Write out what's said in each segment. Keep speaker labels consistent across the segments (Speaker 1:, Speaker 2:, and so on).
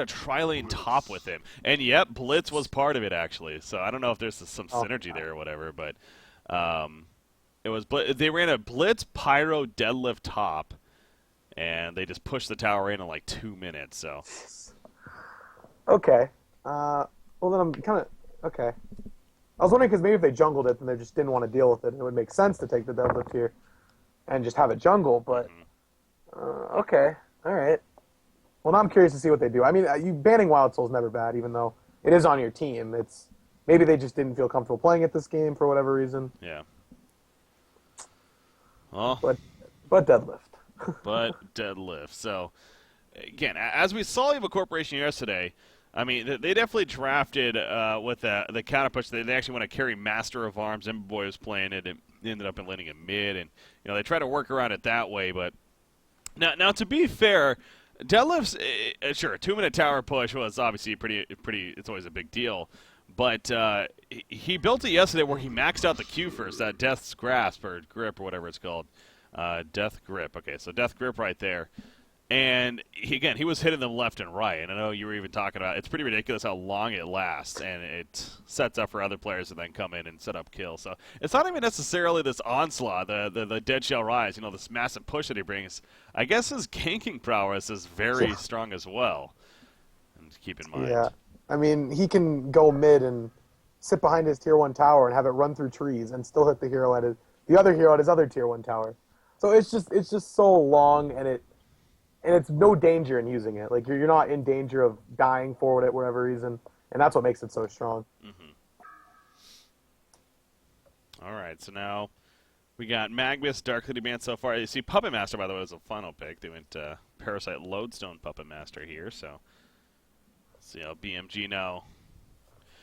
Speaker 1: a tri-lane top with him. And yep, Blitz was part of it, actually. So I don't know if there's some
Speaker 2: Oh,
Speaker 1: synergy there or whatever, but it was. They ran a Blitz Pyro deadlift top, and they just pushed the tower in like 2 minutes. So
Speaker 2: okay. Well, then I'm kind of okay. I was wondering because maybe if they jungled it, then they just didn't want to deal with it. It would make sense to take the deadlift here and just have it jungle. But okay, all right. Well, now I'm curious to see what they do. I mean, you banning Wild Soul is never bad, even though it is on your team. It's maybe they just didn't feel comfortable playing it this game for whatever reason.
Speaker 1: yeah. Well,
Speaker 2: But deadlift.
Speaker 1: but deadlift. So again, as we saw Evil Corporation yesterday, I mean, they definitely drafted with the counter push. They actually want to carry Master of Arms. Boy was playing it, and ended up landing in mid, and they try to work around it that way. But now to be fair, deadlifts, sure, a 2-minute tower push was obviously pretty. It's always a big deal. But he built it yesterday where he maxed out the Q first, that Death's Grasp or Grip or whatever it's called. Death Grip. Okay, so Death Grip right there. And he was hitting them left and right. And I know you were even talking about it's pretty ridiculous how long it lasts, and it sets up for other players to then come in and set up kills. So it's not even necessarily this onslaught, the Dead Shall Rise, this massive push that he brings. I guess his ganking prowess is very strong as well. And keep in mind.
Speaker 2: Yeah. I mean, he can go mid and sit behind his tier 1 tower and have it run through trees and still hit the other hero at his other tier 1 tower. So it's just so long, and it's no danger in using it. Like you're not in danger of dying for it, whatever reason, and that's what makes it so strong.
Speaker 1: All right, so now we got Magmus, Dark Lady Band so far. You see, Puppet Master, by the way, was a final pick. They went Parasite Lodestone Puppet Master here, so see how BMG now.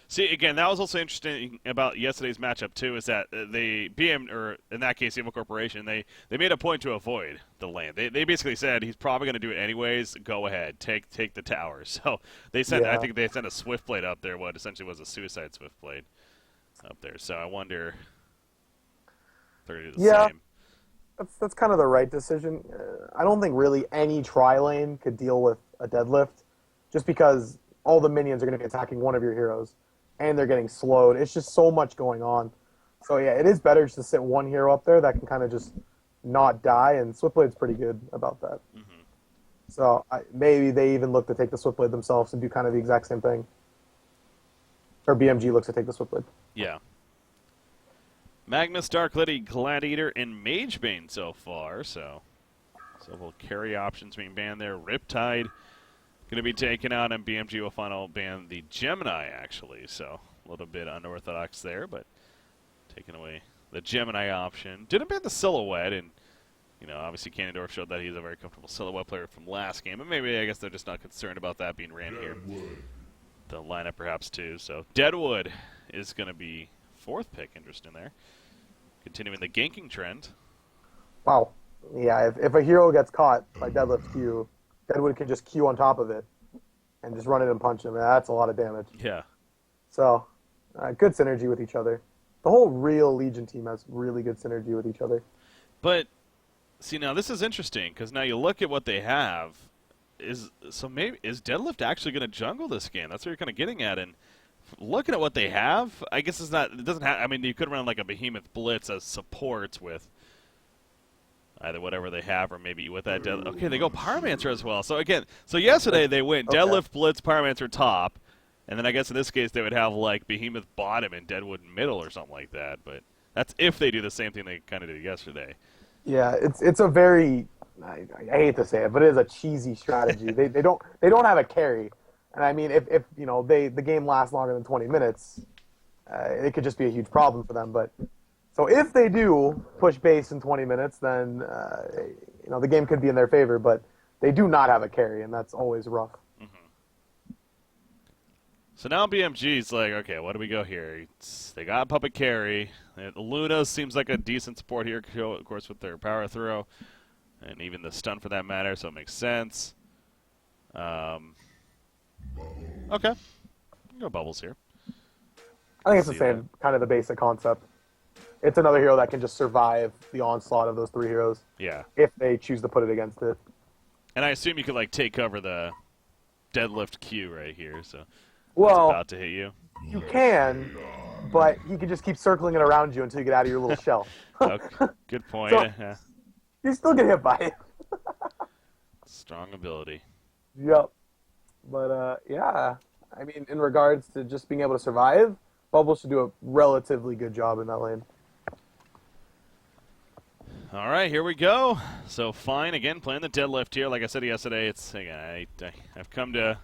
Speaker 1: See, again, that was also interesting about yesterday's matchup, too, is that or in that case, Evil Corporation, they made a point to avoid the lane. They basically said, he's probably going to do it anyways, go ahead, take the tower. So they sent, I think they sent a Swiftblade up there, what essentially was a Suicide Swiftblade up there. So I wonder if they're going to do the same.
Speaker 2: That's kind of the right decision. I don't think really any tri-lane could deal with a deadlift, just because all the minions are going to be attacking one of your heroes, and they're getting slowed. It's just so much going on. So yeah, it is better just to sit one hero up there that can kind of just not die, and Swiftblade's pretty good about that. So maybe they even look to take the Swiftblade themselves and do kind of the exact same thing. Or BMG looks to take the Swiftblade.
Speaker 1: Yeah. Magnus, Dark Lady, Gladiator, and Magebane so far, so we'll carry options being banned there. Riptide going to be taken out, and BMG will final ban the Gemini, actually. So a little bit unorthodox there, but taking away the Gemini option. Didn't ban the Silhouette, and obviously Cannondorf showed that he's a very comfortable Silhouette player from last game, but maybe I guess they're just not concerned about that being ran here. The lineup perhaps too. So Deadwood is going to be 4th pick. Interesting there. Continuing the ganking trend.
Speaker 2: Wow. Yeah, if a hero gets caught by deadlift Q, Deadwood can just Q on top of it and just run it and punch him. That's a lot of damage.
Speaker 1: Yeah.
Speaker 2: So, good synergy with each other. The whole real Legion team has really good synergy with each other.
Speaker 1: But, see, now this is interesting, because now you look at what they have. Is Deadlift actually going to jungle this game? That's what you're kind of getting at. And looking at what they have, I guess it doesn't have, I mean, you could run like a Behemoth Blitz as supports with either whatever they have, or maybe with that Deadlift. Okay, they go Pyromancer as well. So again, yesterday they went Deadlift, Blitz, Pyromancer top, and then I guess in this case they would have like Behemoth bottom and Deadwood middle or something like that. But that's if they do the same thing they kind of did yesterday.
Speaker 2: Yeah, it's a very, I hate to say it, but it is a cheesy strategy. they don't have a carry, and I mean if the game lasts longer than 20 minutes, it could just be a huge problem for them. But so if they do push base in 20 minutes, then the game could be in their favor. But they do not have a carry, and that's always rough.
Speaker 1: So now BMG's like, okay, what do we go here? They got a puppet carry. Luna seems like a decent support here, of course, with their power throw, and even the stun for that matter, so it makes sense. Okay. Go Bubbles here.
Speaker 2: I think it's the same, kind of the basic concept. It's another hero that can just survive the onslaught of those 3 heroes.
Speaker 1: Yeah.
Speaker 2: If they choose to put it against it.
Speaker 1: And I assume you could, like, take cover the deadlift Q right here, so that's
Speaker 2: Well,
Speaker 1: about to hit you.
Speaker 2: you can, but he can just keep circling it around you until you get out of your little shell.
Speaker 1: Okay, good point.
Speaker 2: So you still get hit by it.
Speaker 1: Strong ability.
Speaker 2: Yep. But yeah, I mean, in regards to just being able to survive, Bubble should do a relatively good job in that lane.
Speaker 1: All right, here we go. So Fine again playing the deadlift here. Like I said yesterday, it's again I've come to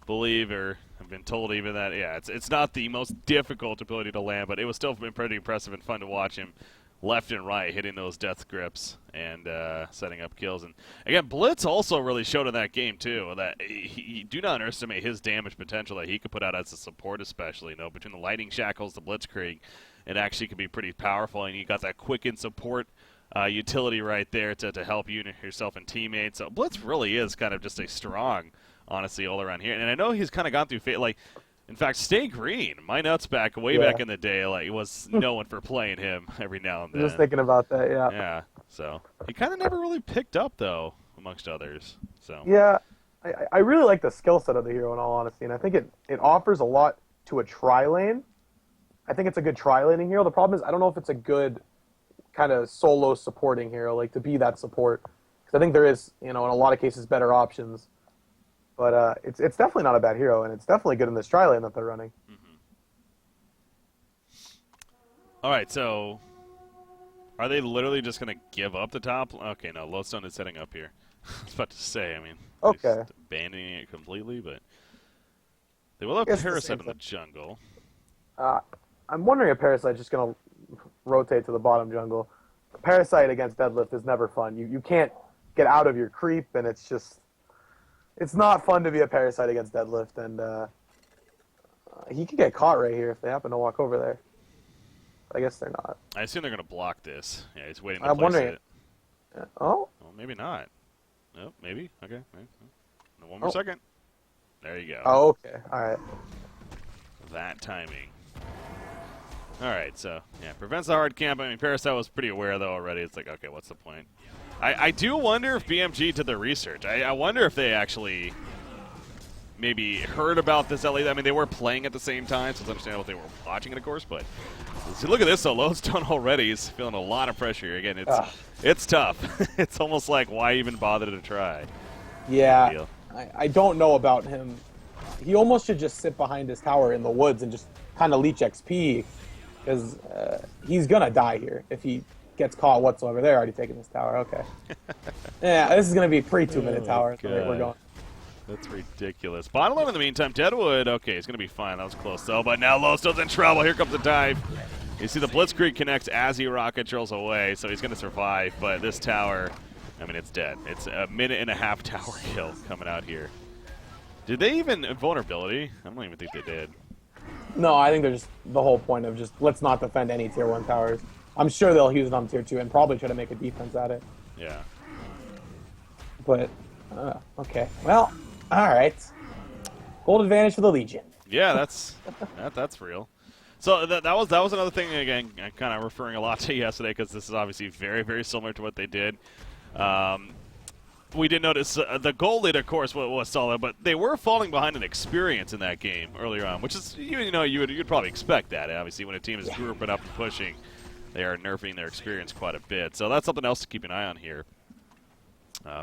Speaker 1: believe, or I've been told even that it's not the most difficult ability to land, but it was still been pretty impressive and fun to watch him left and right hitting those death grips and setting up kills. And again, Blitz also really showed in that game too that he do not underestimate his damage potential that he could put out as a support, especially between the lightning shackles, the Blitzkrieg, it actually can be pretty powerful. And you got that quicken support utility right there to help you yourself and teammates. So Blitz really is kind of just a strong, honestly, all around here. And I know he's kind of gone through in fact, Stay Green, my nuts back back in the day, was known for playing him every now and then.
Speaker 2: Just thinking about that, yeah.
Speaker 1: Yeah, so he kind of never really picked up though, amongst others. So
Speaker 2: yeah, I really like the skill set of the hero in all honesty, and I think it offers a lot to a tri lane. I think it's a good tri laning hero. The problem is I don't know if it's a good kind of solo supporting hero, to be that support, because I think there is, in a lot of cases, better options. But it's definitely not a bad hero, and it's definitely good in this tri lane that they're running.
Speaker 1: Mm-hmm. All right, so are they literally just going to give up the top? Okay, no, Lodestone is setting up here. I was about to say,
Speaker 2: Okay,
Speaker 1: abandoning it completely, but they will have Parasite in the jungle.
Speaker 2: I'm wondering if Parasite's just going to rotate to the bottom jungle. Parasite against Deadlift is never fun. You can't get out of your creep, and it's not fun to be a Parasite against Deadlift, and he could get caught right here if they happen to walk over there. But I guess they're not.
Speaker 1: I assume they're going to block this. Yeah, he's waiting to place it.
Speaker 2: Oh?
Speaker 1: Well, maybe not. Nope, maybe. Okay. One more second. There you go.
Speaker 2: Oh, okay. All right.
Speaker 1: That timing. All right, so, prevents the hard camp. Parasite was pretty aware, though, already. It's like, okay, what's the point? I do wonder if BMG did the research. I wonder if they actually maybe heard about this LA. They were playing at the same time, so it's understandable they were watching it, of course. But see, look at this, though. Lodestone already is feeling a lot of pressure here. Again, it's tough. It's almost like, why even bother to try?
Speaker 2: Yeah, I don't know about him. He almost should just sit behind his tower in the woods and just kind of leech XP, because he's going to die here if he gets caught whatsoever. They're already taking this tower. Okay. Yeah, this is going to be a pre-2-minute tower. So we're going.
Speaker 1: That's ridiculous. Bottom lane in the meantime, Deadwood, okay, he's going to be fine. That was close, though. But now Lodestone's in trouble. Here comes the dive. You see the Blitzkrieg connects as he rocket drills away, so he's going to survive. But this tower, it's dead. It's a 1.5-minute tower kill coming out here. Did they even vulnerability? I don't even think they did.
Speaker 2: No, I think they're just the whole point of just let's not defend any tier 1 towers. I'm sure they'll use it on tier 2 and probably try to make a defense at it.
Speaker 1: Yeah.
Speaker 2: But, okay. Well, all right. Gold advantage for the Legion.
Speaker 1: Yeah, that's real. So that was another thing, again, I'm kind of referring a lot to yesterday because this is obviously very, very similar to what they did. We did notice the goal lead, of course, was solid, but they were falling behind in experience in that game earlier on, which is, you'd probably expect that. Obviously, when a team is grouping up and pushing, they are nerfing their experience quite a bit. So that's something else to keep an eye on here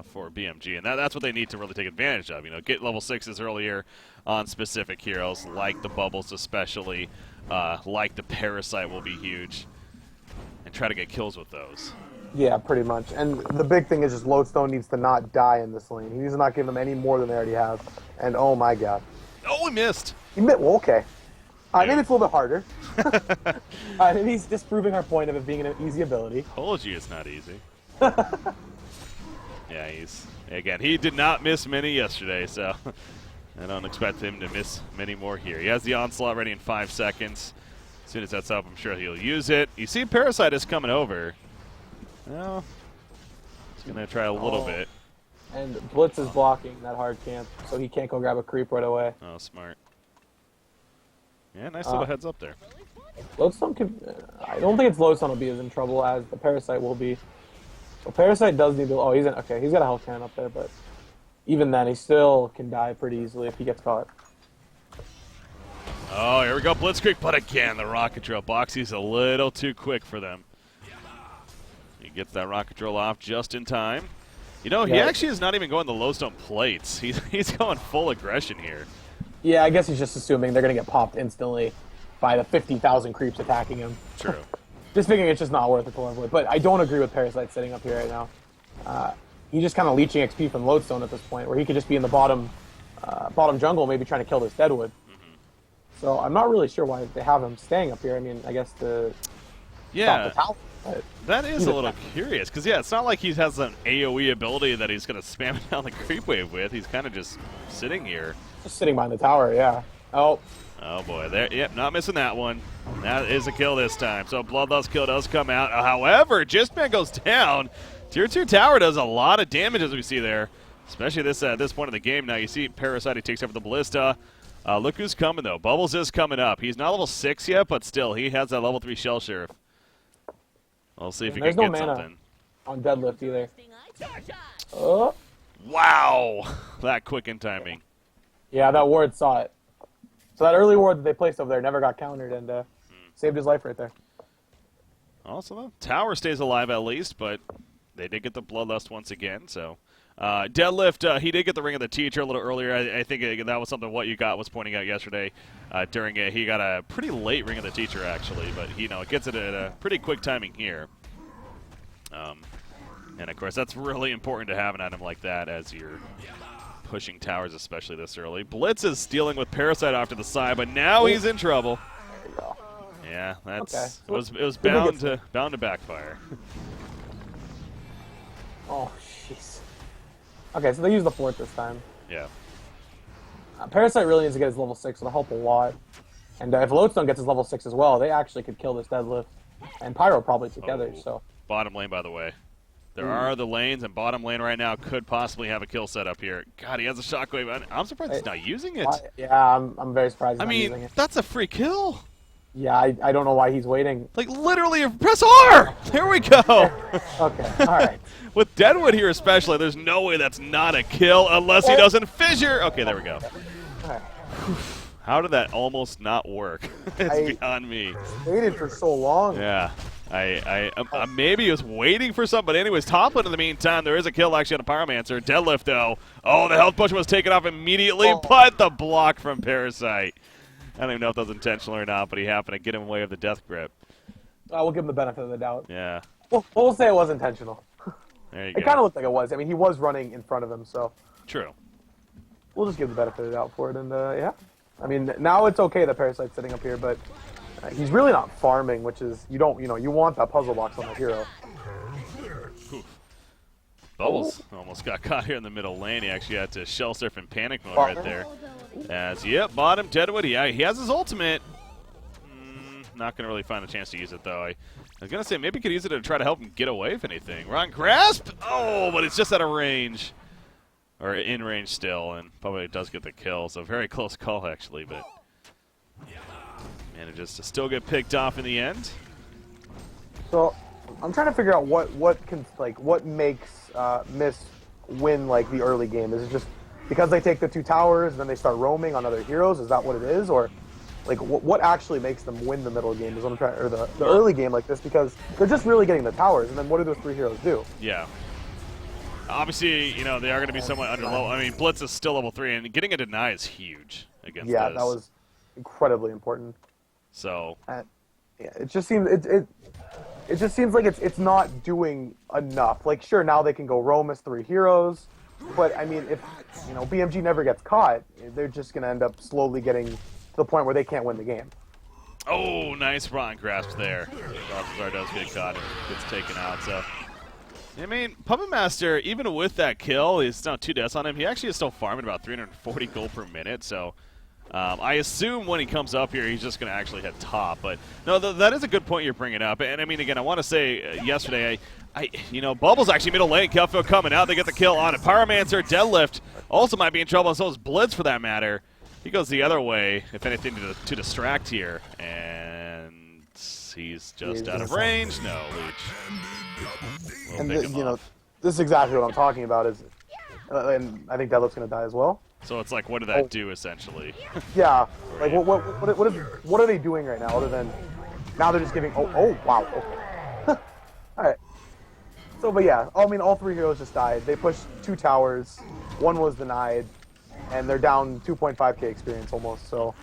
Speaker 1: for BMG, and that's what they need to really take advantage of. Get level 6s earlier on specific heroes, like the Bubbles especially, like the Parasite will be huge, and try to get kills with those.
Speaker 2: Yeah, pretty much. And the big thing is just Lodestone needs to not die in this lane. He needs to not give them any more than they already have. And oh my god.
Speaker 1: Oh, he missed.
Speaker 2: Well, okay. Maybe it's a little bit harder. Maybe he's disproving our point of it being an easy ability.
Speaker 1: Told you it's not easy. Yeah, he did not miss many yesterday, so I don't expect him to miss many more here. He has the onslaught ready in 5 seconds. As soon as that's up, I'm sure he'll use it. You see Parasite is coming over. Well, he's going to try a little bit.
Speaker 2: And Blitz is blocking that hard camp, so he can't go grab a creep right away.
Speaker 1: Oh, smart. Yeah, nice little heads up there.
Speaker 2: Lodestone I don't think Lodestone will be as in trouble as the Parasite will be. Well, Parasite does need to... Oh, he's got a health cannon up there, but even then, he still can die pretty easily if he gets caught.
Speaker 1: Oh, here we go, Blitzkrieg, but again, the rocket drill. Boxy's a little too quick for them. He gets that rocket drill off just in time. You know, he actually is not even going the lowstone plates. He's going full aggression here.
Speaker 2: Yeah, I guess he's just assuming they're going to get popped instantly by the 50,000 creeps attacking him.
Speaker 1: True.
Speaker 2: Just figuring it's just not worth it to level with. But I don't agree with Parasite sitting up here right now. He's just kind of leeching XP from lodestone at this point, where he could just be in the bottom jungle, maybe trying to kill this Deadwood. So I'm not really sure why they have him staying up here. I mean, I guess to stop the tower.
Speaker 1: That is a little curious, because, yeah, it's not like he has an AoE ability that he's going to spam it down the creep wave with. He's kind of just sitting here.
Speaker 2: Just sitting behind the tower, yeah. Oh.
Speaker 1: Oh, boy. There, yep, not missing that one. That is a kill this time. So Bloodlust kill does come out. However, Justman goes down. Tier 2 tower does a lot of damage, as we see there, especially this at this point of the game. Now, you see Parasite, he takes over the Ballista. Look who's coming, though. Bubbles is coming up. He's not level 6 yet, but still, he has that level 3 Shell Sheriff. We'll see if he can get something.
Speaker 2: On deadlift either. Oh.
Speaker 1: Wow! That quick in timing.
Speaker 2: Yeah, that ward saw it. So that early ward that they placed over there never got countered and saved his life right there.
Speaker 1: Also, the tower stays alive at least, but they did get the Bloodlust once again, so... Deadlift, he did get the Ring of the Teacher a little earlier. I think that was something what you got was pointing out yesterday during it. He got a pretty late Ring of the Teacher, actually, but it gets it at a pretty quick timing here. And, of course, that's really important to have an item like that as you're pushing towers, especially this early. Blitz is dealing with Parasite off to the side, but now he's in trouble.
Speaker 2: There you go.
Speaker 1: Yeah, that's
Speaker 2: Okay.
Speaker 1: it was bound to backfire.
Speaker 2: Oh, jeez. Okay, so they use the fort this time.
Speaker 1: Yeah.
Speaker 2: Parasite really needs to get his level 6, it'll help a lot. And if Lodestone gets his level 6 as well, they actually could kill this Deadlift. And Pyro probably together, so...
Speaker 1: Bottom lane, by the way. There are other lanes, and bottom lane right now could possibly have a kill set up here. God, he has a shockwave. I'm surprised he's not using it.
Speaker 2: Yeah, I'm very surprised he's not using it.
Speaker 1: That's a free kill.
Speaker 2: Yeah, I don't know why he's waiting.
Speaker 1: Like, literally, press R! There we go.
Speaker 2: Okay, alright.
Speaker 1: With Deadwood here especially, there's no way that's not a kill unless he doesn't fissure. Okay, there we go.
Speaker 2: Alright.
Speaker 1: How did that almost not work? It's beyond me.
Speaker 2: Waited for so long.
Speaker 1: Yeah. Maybe he was waiting for something, but anyways, top lane in the meantime, there is a kill actually on a Pyromancer. Deadlift, though. Oh, the health potion was taken off immediately, but the block from Parasite. I don't even know if that was intentional or not, but he happened to get him away with the death grip.
Speaker 2: We'll give him the benefit of the doubt.
Speaker 1: Yeah.
Speaker 2: Well, we'll say it was intentional.
Speaker 1: There you go.
Speaker 2: It kind of looked like it was. I mean, he was running in front of him, so...
Speaker 1: True.
Speaker 2: We'll just give the benefit of the doubt for it, and yeah. I mean, now it's okay that Parasite's sitting up here, but he's really not farming, which is, you want that puzzle box on the hero.
Speaker 1: Bubbles almost got caught here in the middle lane. He actually had to shell surf in panic mode right there. Yep, bottom Deadwood. He has his ultimate. Not going to really find a chance to use it, though. I was going to say maybe he could use it to try to help him get away, if anything. Wrong grasp! Oh, but it's just out of range. Or in range still, and probably does get the kill. So very close call, actually, but manages to still get picked off in the end.
Speaker 2: So I'm trying to figure out what makes Myst win the early game. Is it just because they take the 2 towers and then they start roaming on other heroes? Is that what it is, or what actually makes them win the middle game? Is what I'm trying, or the early game like this, because they're just really getting the towers, and then what do those 3 heroes do?
Speaker 1: Yeah. Obviously, they are going to be somewhat under level. I mean, Blitz is still level 3, and getting a deny is huge against this.
Speaker 2: Yeah, that was incredibly important.
Speaker 1: So.
Speaker 2: Yeah, it just seems it just seems like it's not doing enough. Sure, now they can go roam as 3 heroes, but I mean, if BMG never gets caught, they're just going to end up slowly getting to the point where they can't win the game.
Speaker 1: Oh, nice rotten grasp there. Balthazar does get caught and gets taken out. So, I mean, Puppet Master, even with that kill, he's not 2 deaths on him. He actually is still farming about 340 gold per minute. So, I assume when he comes up here, he's just going to actually hit top. But no, that is a good point you're bringing up. And I mean, again, I want to say yesterday, Bubbles actually middle lane. Kelfield coming out. They get the kill on it. Pyromancer, Deadlift also might be in trouble, and so is Blitz for that matter. He goes the other way, if anything, to distract here. And he's just out of range. No, Leech.
Speaker 2: And this is exactly what I'm talking about. Is and I think Deadlift's going to die as well.
Speaker 1: So it's like, what did
Speaker 2: Oh.
Speaker 1: that do essentially?
Speaker 2: Yeah, like what are they doing right now other than now they're just giving? Oh wow. Okay. All right. So, but yeah, I mean, all three heroes just died. They pushed 2 towers, one was denied, and they're down 2.5k experience almost. So,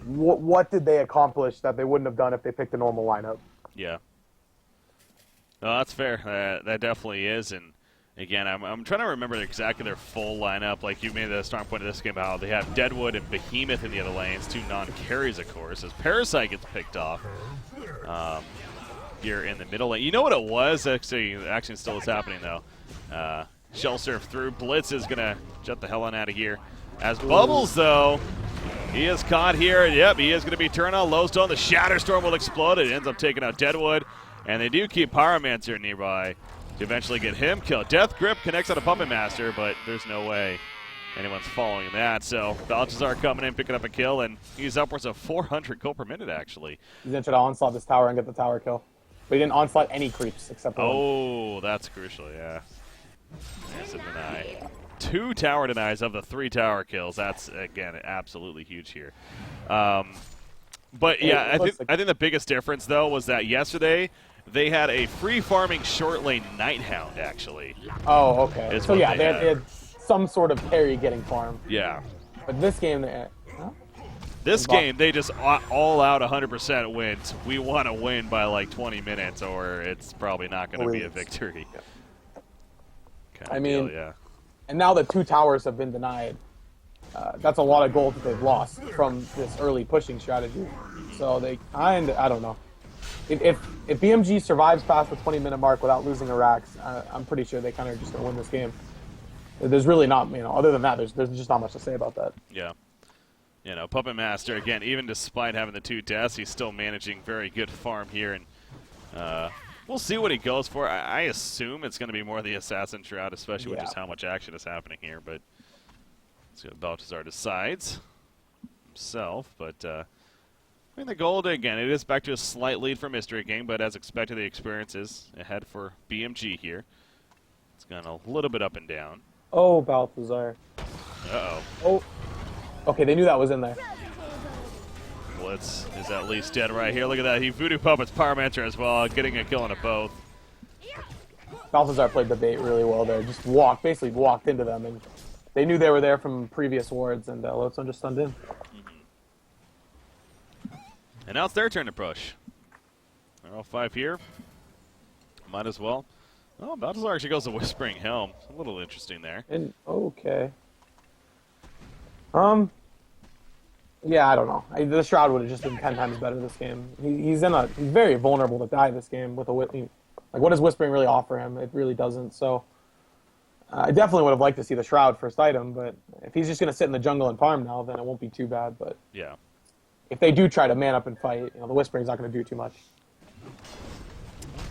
Speaker 2: what did they accomplish that they wouldn't have done if they picked a normal lineup?
Speaker 1: Yeah. No, that's fair. That definitely is. And again, I'm trying to remember exactly their full lineup. Like you made the strong point of this game, how they have Deadwood and Behemoth in the other lanes, 2 non-carries, of course, as Parasite gets picked off. Here in the middle lane. You know what it was? Actually still is happening, though. Shell Surf through. Blitz is going to jet the hell on out of here. As Bubbles, though, he is caught here. Yep, he is going to be turned on. Lowstone, the Shatterstorm will explode. It ends up taking out Deadwood. And they do keep Pyromancer nearby to eventually get him killed. Death Grip connects on a Puppet Master, but there's no way anyone's following that. So Baltazar coming in, picking up a kill, and he's upwards of 400 gold per minute, actually.
Speaker 2: He's going to try to onslaught this tower and get the tower kill. But he didn't onslaught any creeps except one.
Speaker 1: Oh, that's crucial, yeah. There's a deny. 2 tower denies of the 3 tower kills. That's, again, absolutely huge here. But, yeah, I think the biggest difference, though, was that yesterday they had a free-farming short lane Nighthound, actually.
Speaker 2: Oh, okay. So, yeah, they had some sort of carry getting farmed.
Speaker 1: Yeah.
Speaker 2: But this game,
Speaker 1: This game, they just all out 100% wins. We want to win by like 20 minutes, or it's probably not going to be a victory.
Speaker 2: I mean,
Speaker 1: deal, yeah.
Speaker 2: And now that 2 towers have been denied, that's a lot of gold that they've lost from this early pushing strategy. So they kind of, I don't know. If BMG survives past the 20-minute mark without losing a Rax, I'm pretty sure they kind of just going to win this game. There's really not, other than that, there's just not much to say about that.
Speaker 1: Yeah. You know, Puppet Master, again, even despite having the 2 deaths, he's still managing very good farm here. And we'll see what he goes for. I assume it's going to be more the Assassin Shroud, especially with just how much action is happening here. But let's see what Baltazar decides himself. But, I mean, the gold, again, it is back to a slight lead for Mystery Gang, but as expected, the experience is ahead for BMG here. It's gone a little bit up and down.
Speaker 2: Oh, Balthazar.
Speaker 1: Uh-oh.
Speaker 2: Oh. Okay, they knew that was in there.
Speaker 1: Blitz is at least dead right here. Look at that. He Voodoo Puppets Pyromancer as well, getting a kill on a both.
Speaker 2: Balthazar played the bait really well there. Just basically walked into them, and they knew they were there from previous wards, and Lotson just stunned in.
Speaker 1: And now it's their turn to push. They're all 5 here. Might as well. Oh, Balthazar actually goes to Whispering Helm. A little interesting there.
Speaker 2: And okay. Yeah, I don't know. The Shroud would have just been 10 times better this game. He's very vulnerable to die this game with a like. What does Whispering really offer him? It really doesn't. So I definitely would have liked to see the Shroud first item, but if he's just going to sit in the jungle and farm now, then it won't be too bad. But
Speaker 1: yeah,
Speaker 2: if they do try to man up and fight, the Whispering's not going to do too much.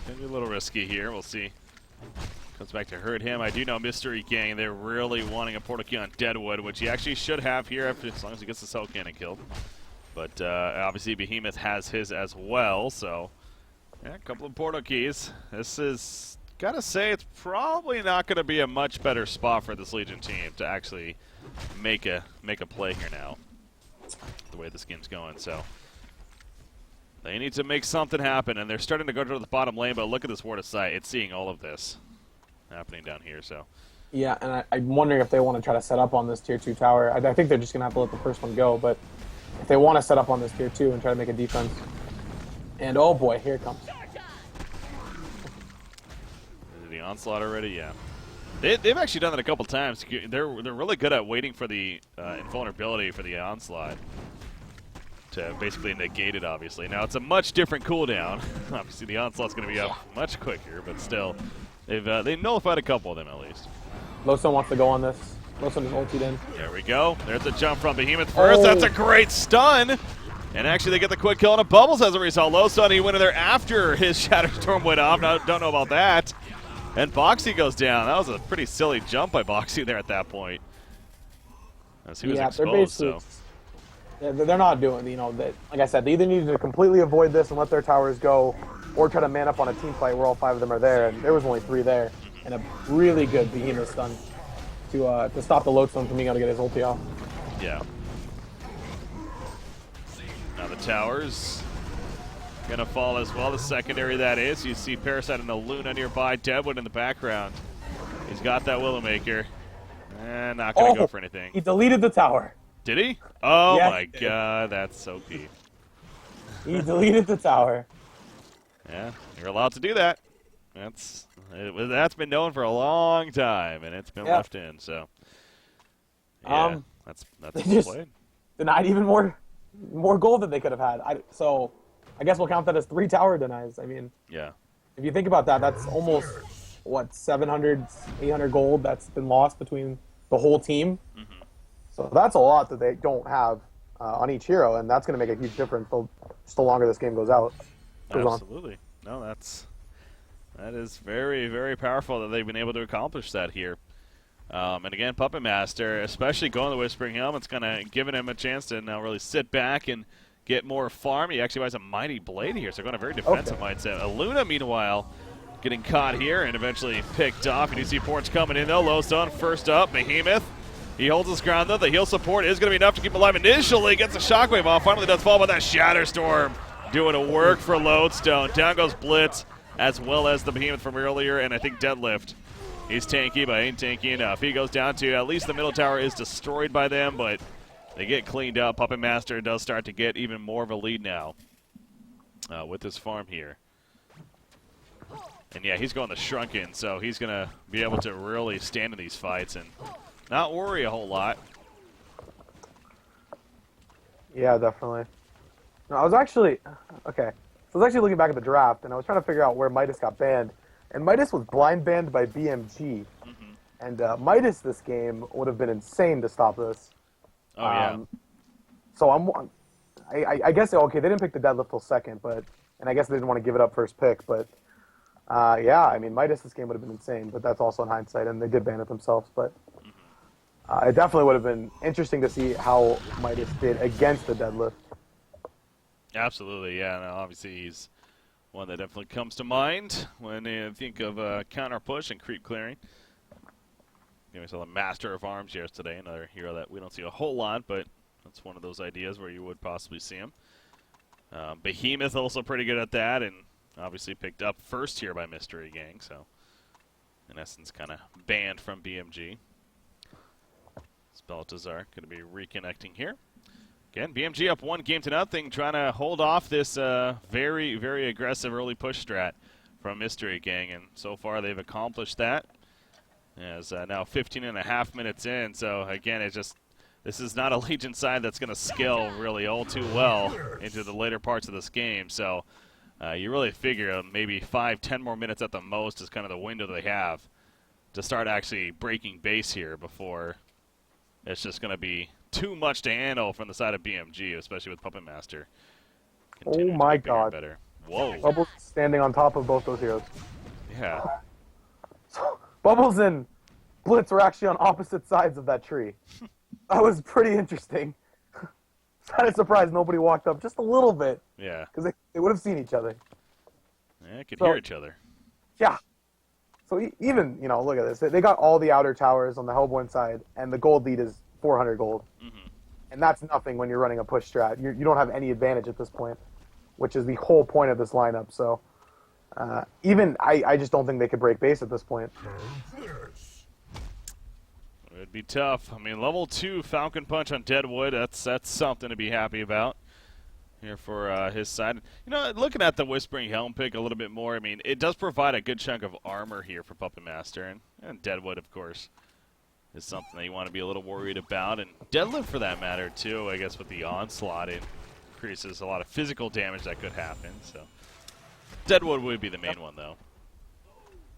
Speaker 1: Maybe a little risky here. We'll see. Comes back to hurt him. I do know Mystery Gang, they're really wanting a portal key on Deadwood, which he actually should have here as long as he gets the Cell Cannon killed. But obviously Behemoth has his as well, so yeah, a couple of portal keys. This is, gotta say, it's probably not going to be a much better spot for this Legion team to actually make a play here now, the way this game's going. So they need to make something happen, and they're starting to go to the bottom lane, but look at this Ward of Sight. It's seeing all of this happening down here, so.
Speaker 2: Yeah, and I'm wondering if they want to try to set up on this tier 2 tower. I think they're just going to have to let the first one go, but if they want to set up on this tier 2 and try to make a defense. And oh boy, here it comes.
Speaker 1: Is the onslaught already? Yeah. They've actually done that a couple times. They're really good at waiting for the invulnerability for the onslaught to basically negate it, obviously. Now, it's a much different cooldown. Obviously, the onslaught's going to be up much quicker, but still. They've nullified a couple of them, at least.
Speaker 2: Lowstone wants to go on this. Lowstone is ultied in.
Speaker 1: There we go. There's a jump from Behemoth first. That's a great stun. And actually, they get the quick kill on a Bubbles as a result. Lowstone, he went in there after his Shatterstorm went off. Now, don't know about that. And Boxy goes down. That was a pretty silly jump by Boxy there at that point. As he was exposed, so.
Speaker 2: Yeah, they're not doing, that. Like I said, they either need to completely avoid this and let their towers go, or try to man up on a team fight where all 5 of them are there, and there was only 3 there, and a really good Behemoth stun. to stop the Lodestone from being able to get his ulti off.
Speaker 1: Yeah. Now the towers gonna fall as well. The secondary that is. You see Parasite and the Luna nearby. Deadwood in the background. He's got that Willowmaker. And not gonna go for anything.
Speaker 2: He deleted the tower.
Speaker 1: Did he? Oh
Speaker 2: yes,
Speaker 1: my god, that's so deep.
Speaker 2: He deleted the tower.
Speaker 1: Yeah, you're allowed to do that. That's been known for a long time, and it's been left in. So, yeah, that's well played.
Speaker 2: Denied even more gold than they could have had. So, I guess we'll count that as 3 tower denies. I mean,
Speaker 1: yeah.
Speaker 2: If you think about that, that's almost what 700, 800 gold that's been lost between the whole team. Mm-hmm. So that's a lot that they don't have on each hero, and that's going to make a huge difference just the longer this game goes out.
Speaker 1: Absolutely. No, that is very, very powerful that they've been able to accomplish that here. And again, Puppet Master, especially going the Whispering Helm, it's kind of giving him a chance to now really sit back and get more farm. He actually has a Mighty Blade here, so going a very defensive mindset. Luna, meanwhile, getting caught here and eventually picked off. And you see ports coming in, though. Lodestone first up. Behemoth. He holds his ground, though. The heal support is going to be enough to keep him alive initially. Gets a shockwave off. Finally does fall by that Shatterstorm. Doing a work for Lodestone. Down goes Blitz, as well as the Behemoth from earlier, and I think Deadlift. He's tanky, but ain't tanky enough. He goes down to, at least the middle tower is destroyed by them, but they get cleaned up. Puppet Master does start to get even more of a lead now with his farm here. And yeah, he's going the Shrunken, so he's going to be able to really stand in these fights and not worry a whole lot.
Speaker 2: Yeah, definitely. No, I was actually looking back at the draft, and I was trying to figure out where Midas got banned. And Midas was blind banned by BMG. Mm-hmm. And Midas this game would have been insane to stop this.
Speaker 1: Oh, yeah.
Speaker 2: So I guess, okay, they didn't pick the Deadlift till second, and I guess they didn't want to give it up first pick, but yeah, I mean, Midas this game would have been insane, but that's also in hindsight, and they did ban it themselves, but it definitely would have been interesting to see how Midas did against the Deadlift.
Speaker 1: Absolutely, yeah. No, obviously, he's one that definitely comes to mind when you think of counter push and creep clearing. We saw the Master of Arms yesterday, another hero that we don't see a whole lot, but that's one of those ideas where you would possibly see him. Behemoth also pretty good at that, and obviously picked up first here by Mystery Gang, so in essence kind of banned from BMG. Speltazar going to be reconnecting here. Again, BMG up 1-0, trying to hold off this very, very aggressive early push strat from Mystery Gang, and so far they've accomplished that. As now 15.5 minutes in, so again, this is not a Legion side that's going to scale really all too well into the later parts of this game, so you really figure maybe 5-10 more minutes at the most is kind of the window they have to start actually breaking base here before it's just going to be too much to handle from the side of BMG, especially with Puppet Master.
Speaker 2: Oh my god.
Speaker 1: Better. Whoa.
Speaker 2: Bubbles standing on top of both those heroes.
Speaker 1: Yeah.
Speaker 2: So, Bubbles and Blitz were actually on opposite sides of that tree. That was pretty interesting. Kind of surprised nobody walked up just a little bit.
Speaker 1: Yeah.
Speaker 2: Because they would have seen each other.
Speaker 1: Yeah, they could hear each other.
Speaker 2: Yeah. So even, look at this. They got all the outer towers on the Hellborn side, and the gold lead is 400 gold. Mm-hmm. And that's nothing when you're running a push strat. You don't have any advantage at this point, which is the whole point of this lineup. So I just don't think they could break base at this point.
Speaker 1: It'd be tough. I mean, level 2 Falcon Punch on Deadwood, that's something to be happy about here for his side. Looking at the Whispering Helm pick a little bit more, I mean, it does provide a good chunk of armor here for Puppet Master, and Deadwood, of course, is something that you want to be a little worried about, and Deadlift for that matter, too. I guess with the Onslaught, it increases a lot of physical damage that could happen, so Deadwood would be the main one, though.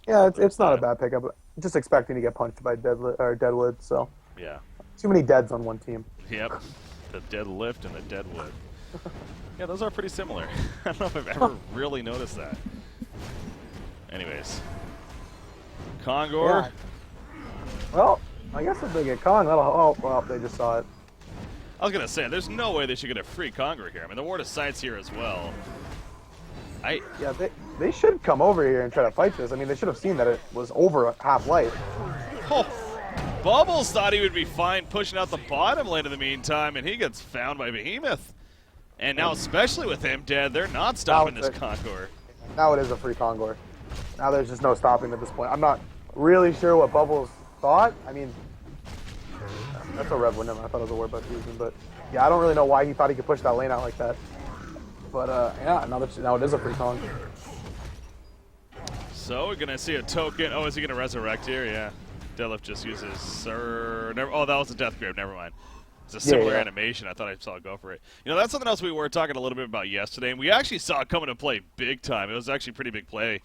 Speaker 2: Yeah, it's not a bad pickup. Just expecting to get punched by Deadwood, so.
Speaker 1: Yeah.
Speaker 2: Too many deads on one team.
Speaker 1: Yep. The Deadlift and the Deadwood. Yeah, those are pretty similar. I don't know if I've ever really noticed that. Anyways. Kongor.
Speaker 2: Yeah. Well, I guess if they get Kong, well, they just saw it.
Speaker 1: I was going to say, there's no way they should get a free Kongor here. I mean, the Ward of Sight's here as well.
Speaker 2: Yeah, they should come over here and try to fight this. I mean, they should have seen that it was over half-life.
Speaker 1: Oh. Bubbles thought he would be fine pushing out the bottom lane in the meantime, and he gets found by Behemoth. And now, especially with him dead, they're not stopping this Conqueror.
Speaker 2: Now it is a free Conqueror. Now there's just no stopping at this point. I'm not really sure what Bubbles thought. I mean, that's a Rev win. I thought it was a word by fusion, but yeah, I don't really know why he thought he could push that lane out like that. But yeah, now it is a free Kong.
Speaker 1: So we're gonna see a token. Oh, is he gonna resurrect here? Yeah. Deadlift just uses oh, that was a death grave. Never mind. It's a similar animation. I thought I saw it go for it. You know, that's something else we were talking a little bit about yesterday, and we actually saw it come into play big time. It was actually a pretty big play.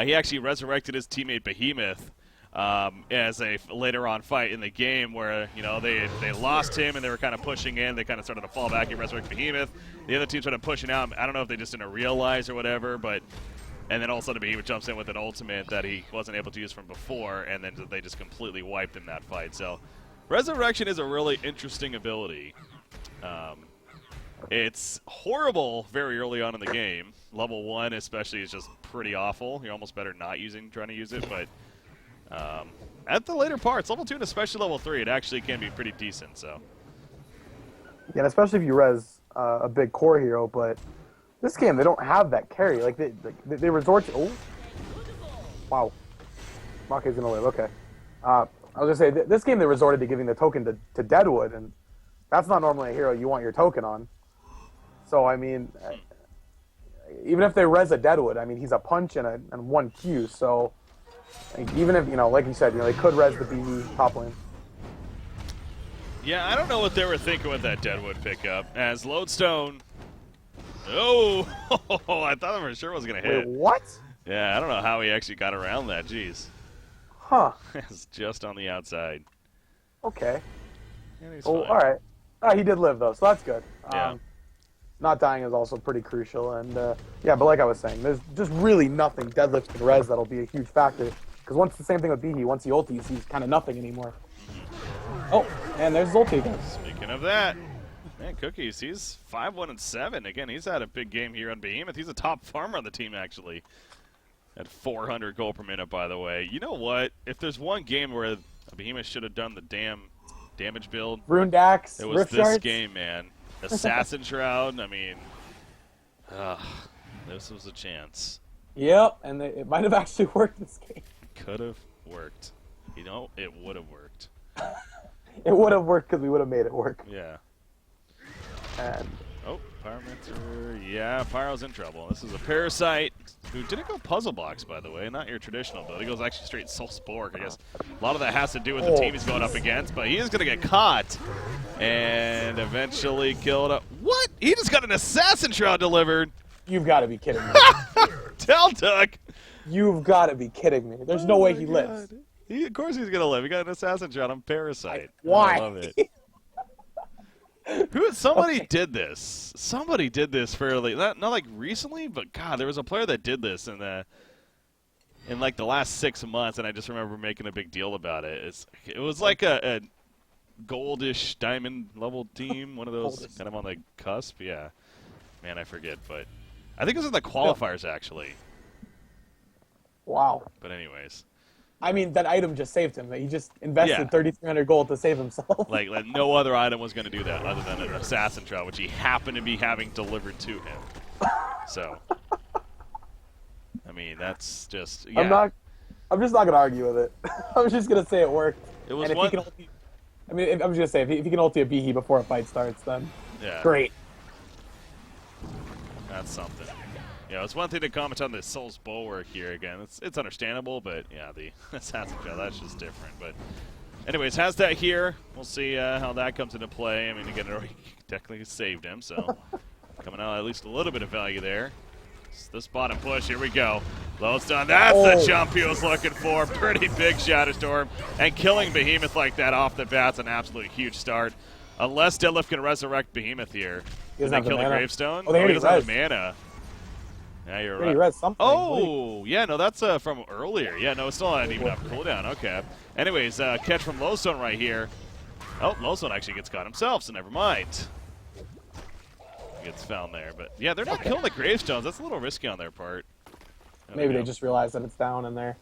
Speaker 1: He actually resurrected his teammate Behemoth as a later on fight in the game where, you know, they lost him and they were kind of pushing in. They kind of started to fall back. He resurrected Behemoth. The other team started pushing out. I don't know if they just didn't realize or whatever, but and then all of a sudden Behemoth jumps in with an ultimate that he wasn't able to use from before, and then they just completely wiped him that fight. So Resurrection is a really interesting ability. It's horrible very early on in the game. Level 1 especially is just pretty awful. You're almost better not trying to use it, but at the later parts, level 2 and especially level 3, it actually can be pretty decent. So
Speaker 2: yeah, and especially if you res a big core hero, but this game they don't have that carry. Like they resort to wow, Make's gonna live. Okay, I was gonna say this game they resorted to giving the token to Deadwood, and that's not normally a hero you want your token on. So I mean, even if they res a Deadwood, I mean he's a punch and 1 Q. So even if, you know, like you said, you know, they could res the BE top lane.
Speaker 1: Yeah, I don't know what they were thinking with that Deadwood pickup. As Lodestone, oh, I thought him for sure was gonna hit.
Speaker 2: Wait, what?
Speaker 1: Yeah, I don't know how he actually got around that. Jeez.
Speaker 2: Huh.
Speaker 1: It's just on the outside.
Speaker 2: Okay.
Speaker 1: Yeah,
Speaker 2: oh, all right. He did live though, so that's good.
Speaker 1: Yeah.
Speaker 2: Not dying is also pretty crucial, and yeah, but like I was saying, there's just really nothing Deadlift can res that'll be a huge factor. Because once the same thing with Behe, once he ulties, he's kind of nothing anymore. Oh, and there's his ulti again.
Speaker 1: Speaking of that, man, Cookies, he's 5-1-7. Again, he's had a big game here on Behemoth. He's a top farmer on the team, actually. At 400 gold per minute, by the way. You know what? If there's one game where Behemoth should have done the damn damage build,
Speaker 2: Rune Dax,
Speaker 1: it was
Speaker 2: Rift
Speaker 1: this
Speaker 2: Shards.
Speaker 1: game, man. Assassin Shroud, I mean, this was a chance.
Speaker 2: Yep, and it might have actually worked this game.
Speaker 1: Could have worked. You know, it would have worked.
Speaker 2: It would have worked because we would have made it work.
Speaker 1: Yeah.
Speaker 2: And
Speaker 1: oh, Pyromancer. Yeah, Pyro's in trouble. This is a Parasite who didn't go Puzzle Box, by the way. Not your traditional build. He goes actually straight Soul Spork. I guess a lot of that has to do with the team he's going up against, but he is going to get caught and eventually killed up. What? He just got an Assassin Shroud delivered.
Speaker 2: you've got to be kidding me.
Speaker 1: Telduck.
Speaker 2: You've got to be kidding me. There's no way he lives.
Speaker 1: Of course he's going to live. He got an Assassin Shroud on Parasite.
Speaker 2: Why?
Speaker 1: I love it. Somebody did this. Somebody did this fairly, not like recently, but God, there was a player that did this in like the last 6 months, and I just remember making a big deal about it. It was like a goldish diamond level team, one of those kind of on the cusp. Yeah, man, I forget, but I think it was in the qualifiers actually.
Speaker 2: Wow.
Speaker 1: But anyways.
Speaker 2: I mean, that item just saved him. He just invested 3,300 gold to save himself.
Speaker 1: Like no other item was going to do that other than an Assassin Shroud, which he happened to be having delivered to him. So, I mean, that's just, yeah.
Speaker 2: I'm just not going to argue with it. I'm just going to say it worked.
Speaker 1: It was
Speaker 2: and if
Speaker 1: one.
Speaker 2: he can ulti, I mean, I'm just going to say, if he can ulti a Behe before a fight starts, then great.
Speaker 1: That's something. Yeah, it's one thing to comment on the Soul's Bulwark here again. It's understandable, but yeah, the Assassin Shroud, that's just different. But anyways, has that here. We'll see how that comes into play. I mean, again, it already technically saved him, so coming out at least a little bit of value there. This bottom push, here we go. Lodestone, that's the jump he was looking for. Pretty big Shadow Storm. And killing Behemoth like that off the bat's an absolute huge start. Unless Deadlift can resurrect Behemoth here. Can they kill the Gravestone?
Speaker 2: Oh, he
Speaker 1: doesn't have the mana. Yeah, you're right.
Speaker 2: He read something.
Speaker 1: Oh, yeah, no, that's from earlier. Yeah, no, it's still not even up cooldown. Okay. Anyways, catch from Lodestone right here. Oh, Lodestone actually gets caught himself, so never mind. Gets found there, but yeah, they're not killing the Gravestones. That's a little risky on their part.
Speaker 2: Maybe they just realize that it's down and they're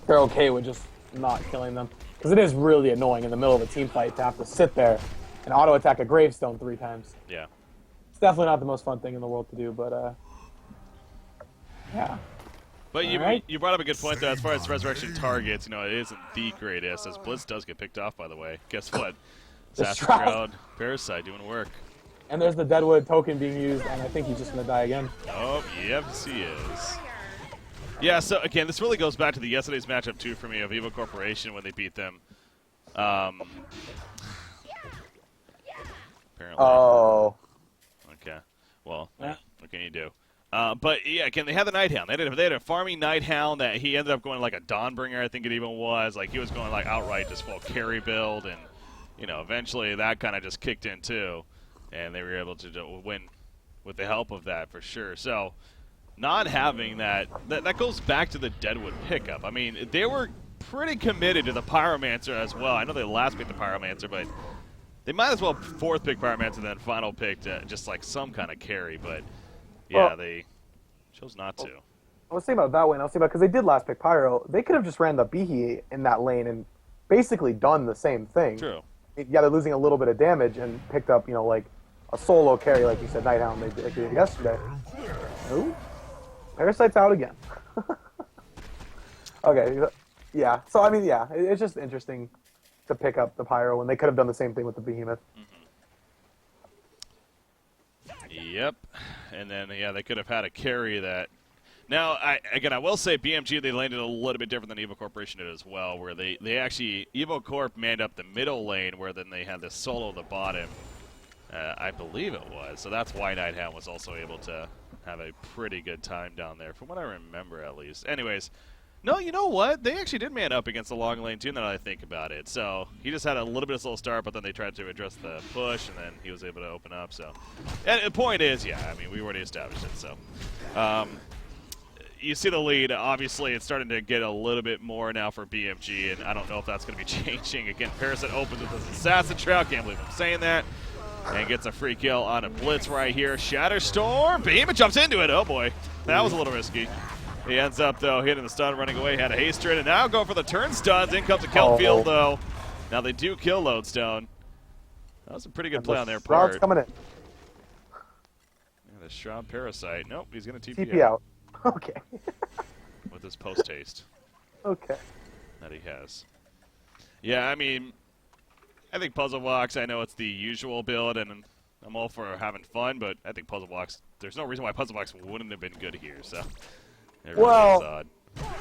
Speaker 2: okay with just not killing them. Because it is really annoying in the middle of a team fight to have to sit there and auto-attack a gravestone 3 times.
Speaker 1: Yeah.
Speaker 2: It's definitely not the most fun thing in the world to do, but, yeah.
Speaker 1: But
Speaker 2: Alright.
Speaker 1: you brought up a good point, though, as far as resurrection targets, it isn't the greatest, as Blitz does get picked off, by the way. Guess what? Assassin Shroud, Parasite doing work.
Speaker 2: And there's the Deadwood token being used, and I think he's just going to die again.
Speaker 1: Oh, yes, he is. Yeah, so, again, this really goes back to the yesterday's matchup, too, for me, of Evil Corporation when they beat them. Apparently.
Speaker 2: Oh.
Speaker 1: Okay. Well, what can you do? But, yeah, again, they had the Nighthound. They had a farming Nighthound that he ended up going like a Dawnbringer, I think it even was. Like, he was going, like, outright just full carry build, and, eventually that kind of just kicked in, too. And they were able to win with the help of that, for sure. So, not having that goes back to the Deadwood pickup. I mean, they were pretty committed to the Pyromancer as well. I know they last picked the Pyromancer, but they might as well fourth pick Pyromancer and then final picked just like some kind of carry. But yeah,
Speaker 2: Well,
Speaker 1: they chose not to.
Speaker 2: I was thinking about it that way, and I was thinking about, because they did last pick Pyro, they could have just ran the Behe in that lane and basically done the same thing.
Speaker 1: True.
Speaker 2: Yeah, they're losing a little bit of damage and picked up, like a solo carry, like you said, Nighthound they did yesterday. Ooh. Parasite's out again. Okay, yeah. So, I mean, yeah, it's just interesting to pick up the Pyro when they could have done the same thing with the Behemoth.
Speaker 1: Yep. And then, yeah, they could have had a carry that. Now, I will say BMG, they landed a little bit different than Evo Corporation did as well, where they actually, Evo Corp manned up the middle lane, where then they had the solo at the bottom. I believe it was. So that's why Nighthound was also able to have a pretty good time down there, from what I remember at least. Anyways, no, you know what? They actually did man up against the long lane too, now that I think about it. So he just had a little bit of slow start, but then they tried to address the push, and then he was able to open up. So, and the point is, yeah, I mean, we already established it. So, you see the lead. Obviously, it's starting to get a little bit more now for BMG, and I don't know if that's going to be changing. Again, Parasite opens with his Assassin Shroud. Can't believe I'm saying that. And gets a free kill on a Blitz right here. Shatterstorm. Behemoth jumps into it. Oh, boy. That was a little risky. He ends up, though, hitting the stun, running away. Had a haste trade, and now go for the turn stuns. In comes a kill field, though. Now they do kill Lodestone. That was a pretty good play on their part.
Speaker 2: Shroud's coming in.
Speaker 1: Yeah, the Shroud Parasite. Nope, he's going to
Speaker 2: TP out. Okay.
Speaker 1: With his post-haste.
Speaker 2: Okay.
Speaker 1: That he has. Yeah, I mean, I think Puzzle Blocks, I know it's the usual build, and I'm all for having fun, but I think Puzzle Blocks, there's no reason why Puzzle Blocks wouldn't have been good here, so it really is odd.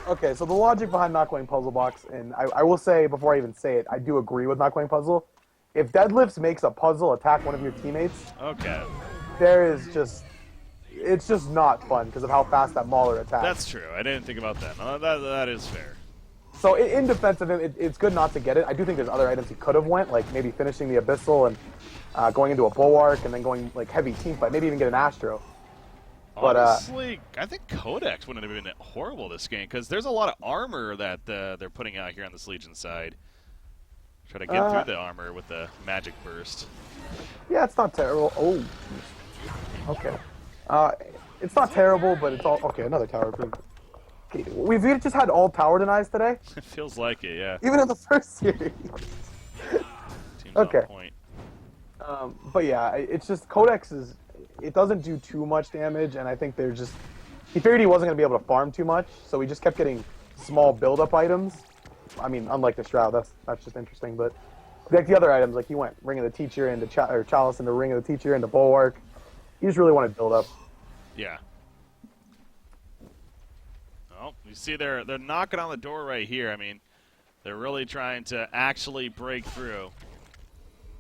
Speaker 2: Okay, so the logic behind not going Puzzle Box, and I will say, before I even say it, I do agree with not going Puzzle. If Deadlifts makes a puzzle attack one of your teammates,
Speaker 1: okay,
Speaker 2: it's just not fun because of how fast that Mauler attacks.
Speaker 1: That's true. I didn't think about that. That is fair.
Speaker 2: So in defense of him, it's good not to get it. I do think there's other items he could have went, like maybe finishing the Abyssal and going into a Bulwark and then going like heavy team fight, maybe even get an Astro. But
Speaker 1: honestly, I think Codex wouldn't have been horrible this game because there's a lot of armor that they're putting out here on this Legion side. Try to get through the armor with the magic burst.
Speaker 2: Yeah, it's not terrible. Oh, okay. It's not terrible, but it's all okay. Another tower. Okay, we've just had all tower denies today.
Speaker 1: It feels like it, yeah.
Speaker 2: Even in the first series.
Speaker 1: Team's
Speaker 2: okay.
Speaker 1: on point.
Speaker 2: But yeah, it's just Codex is. It doesn't do too much damage, and I think they're just. He figured he wasn't going to be able to farm too much, so he just kept getting small build-up items. I mean, unlike the Shroud, that's just interesting. But like the other items, like he went Ring of the Teacher into Chalice into Ring of the Teacher into Bulwark. He just really wanted build-up.
Speaker 1: Yeah. Oh, you see they're knocking on the door right here. I mean, they're really trying to actually break through.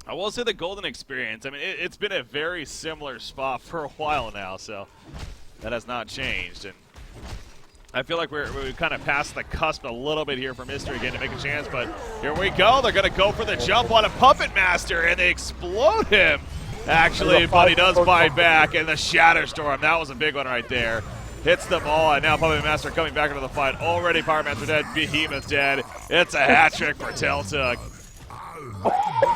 Speaker 1: I will say the Golden Experience, I mean, it's been a very similar spot for a while now, so that has not changed. And I feel like we've kind of passed the cusp a little bit here for Mystery again to make a chance, but here we go. They're going to go for the jump on a Puppet Master, and they explode him. Actually, but he does fight back, and the Shatterstorm, that was a big one right there. Hits them all, and now Puppet Master coming back into the fight. Already Power Master dead, Behemoth dead. It's a hat trick for Teltuk.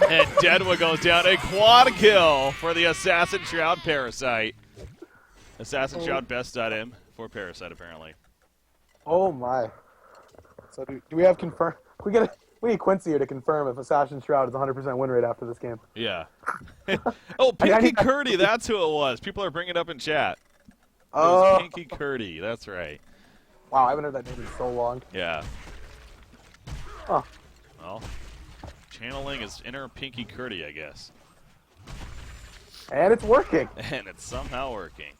Speaker 1: And Deadwood goes down. A quad kill for the Assassin Shroud Parasite. Assassin Shroud best at him for Parasite, apparently.
Speaker 2: Oh my. So do we have confirmed? We get We need Quincy here to confirm if Assassin Shroud is 100% win rate after this game.
Speaker 1: Yeah. Oh, Pinky Curdy, that's who it was. People are bringing it up in chat. It was Pinky Curdy, that's right.
Speaker 2: Wow, I haven't heard that name in so long.
Speaker 1: Yeah.
Speaker 2: Huh.
Speaker 1: Well, channeling his inner Pinky Curdy, I guess.
Speaker 2: And it's working.
Speaker 1: And it's somehow working.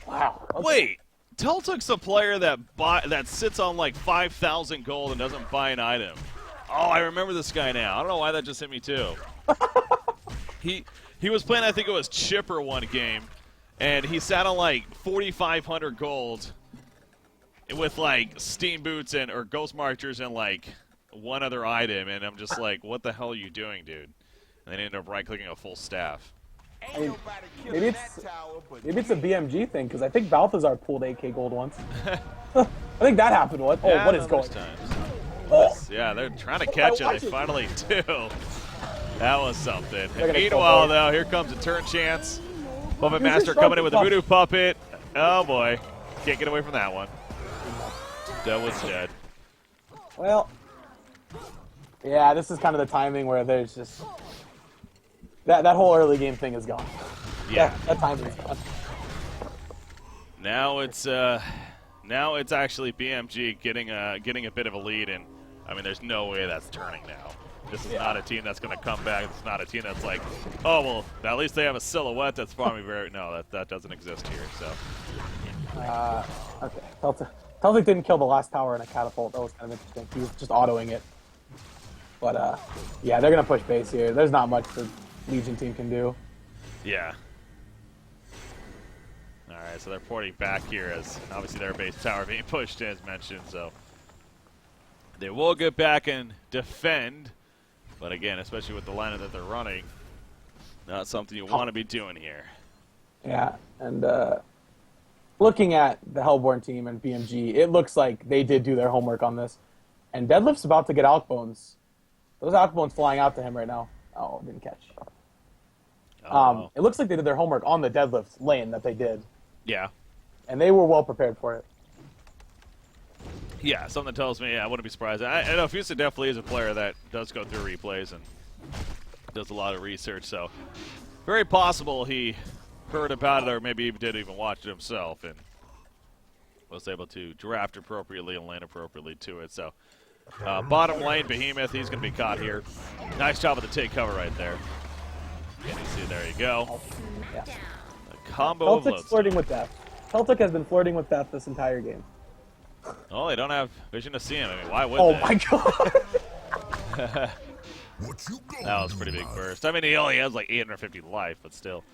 Speaker 2: Wow. Okay.
Speaker 1: Wait, Teltuk's a player that sits on like 5,000 gold and doesn't buy an item. Oh, I remember this guy now. I don't know why that just hit me too. He was playing, I think it was Chipper one game, and he sat on like 4,500 gold with like Steam Boots or Ghost Marchers and like one other item, and I'm just like, what the hell are you doing, dude? And they ended up right-clicking a full staff.
Speaker 2: Maybe it's a BMG thing, because I think Balthazar pulled 8k gold once. I think that happened once.
Speaker 1: Yeah,
Speaker 2: what is going
Speaker 1: on?
Speaker 2: Oh.
Speaker 1: Yeah, they're trying to catch it. They finally do. That was something.
Speaker 2: gonna
Speaker 1: Meanwhile,
Speaker 2: kill
Speaker 1: though, here comes a turn chance. Puppet
Speaker 2: Here's
Speaker 1: Master
Speaker 2: your
Speaker 1: coming in with a
Speaker 2: puppet.
Speaker 1: voodoo puppet. Oh, boy. Can't get away from that one. That was dead.
Speaker 2: Well, yeah, this is kind of the timing where there's just... That whole early game thing is gone.
Speaker 1: Yeah.
Speaker 2: That timing is gone.
Speaker 1: Now it's actually BMG getting a bit of a lead, and I mean, there's no way that's turning now. This is not a team that's going to come back. It's not a team that's like, oh well, at least they have a silhouette that's farming very. No, that doesn't exist here. So.
Speaker 2: Okay. Teltic didn't kill the last tower in a catapult. That was kind of interesting. He was just autoing it. But yeah, they're gonna push base here. There's not much the Legion team can do.
Speaker 1: Yeah. All right, so they're porting back here as obviously their base tower being pushed in, as mentioned. So they will get back and defend, but again, especially with the lineup that they're running, not something you want to be doing here.
Speaker 2: Yeah, and looking at the Hellborn team and BMG, it looks like they did do their homework on this. And Deadlift's about to get Alkbones. Those Alkbones flying out to him right now. Oh, didn't catch. It looks like they did their homework on the Deadlift lane that they did.
Speaker 1: Yeah.
Speaker 2: And they were well prepared for it.
Speaker 1: Yeah, something tells me, I wouldn't be surprised. I know Fusa definitely is a player that does go through replays and does a lot of research, so very possible he heard about it or maybe even didn't even watch it himself and was able to draft appropriately and land appropriately to it. So bottom lane, Behemoth, he's going to be caught here. Nice job with the take cover right there. And you see, there you go.
Speaker 2: Yeah.
Speaker 1: A combo of
Speaker 2: Celtic's flirting with death. Celtic has been flirting with death this entire game.
Speaker 1: Oh, they don't have vision to see him. I mean, why would
Speaker 2: Oh
Speaker 1: they?
Speaker 2: my god!
Speaker 1: That was a pretty big burst. I mean, he only has like 850 life, but still.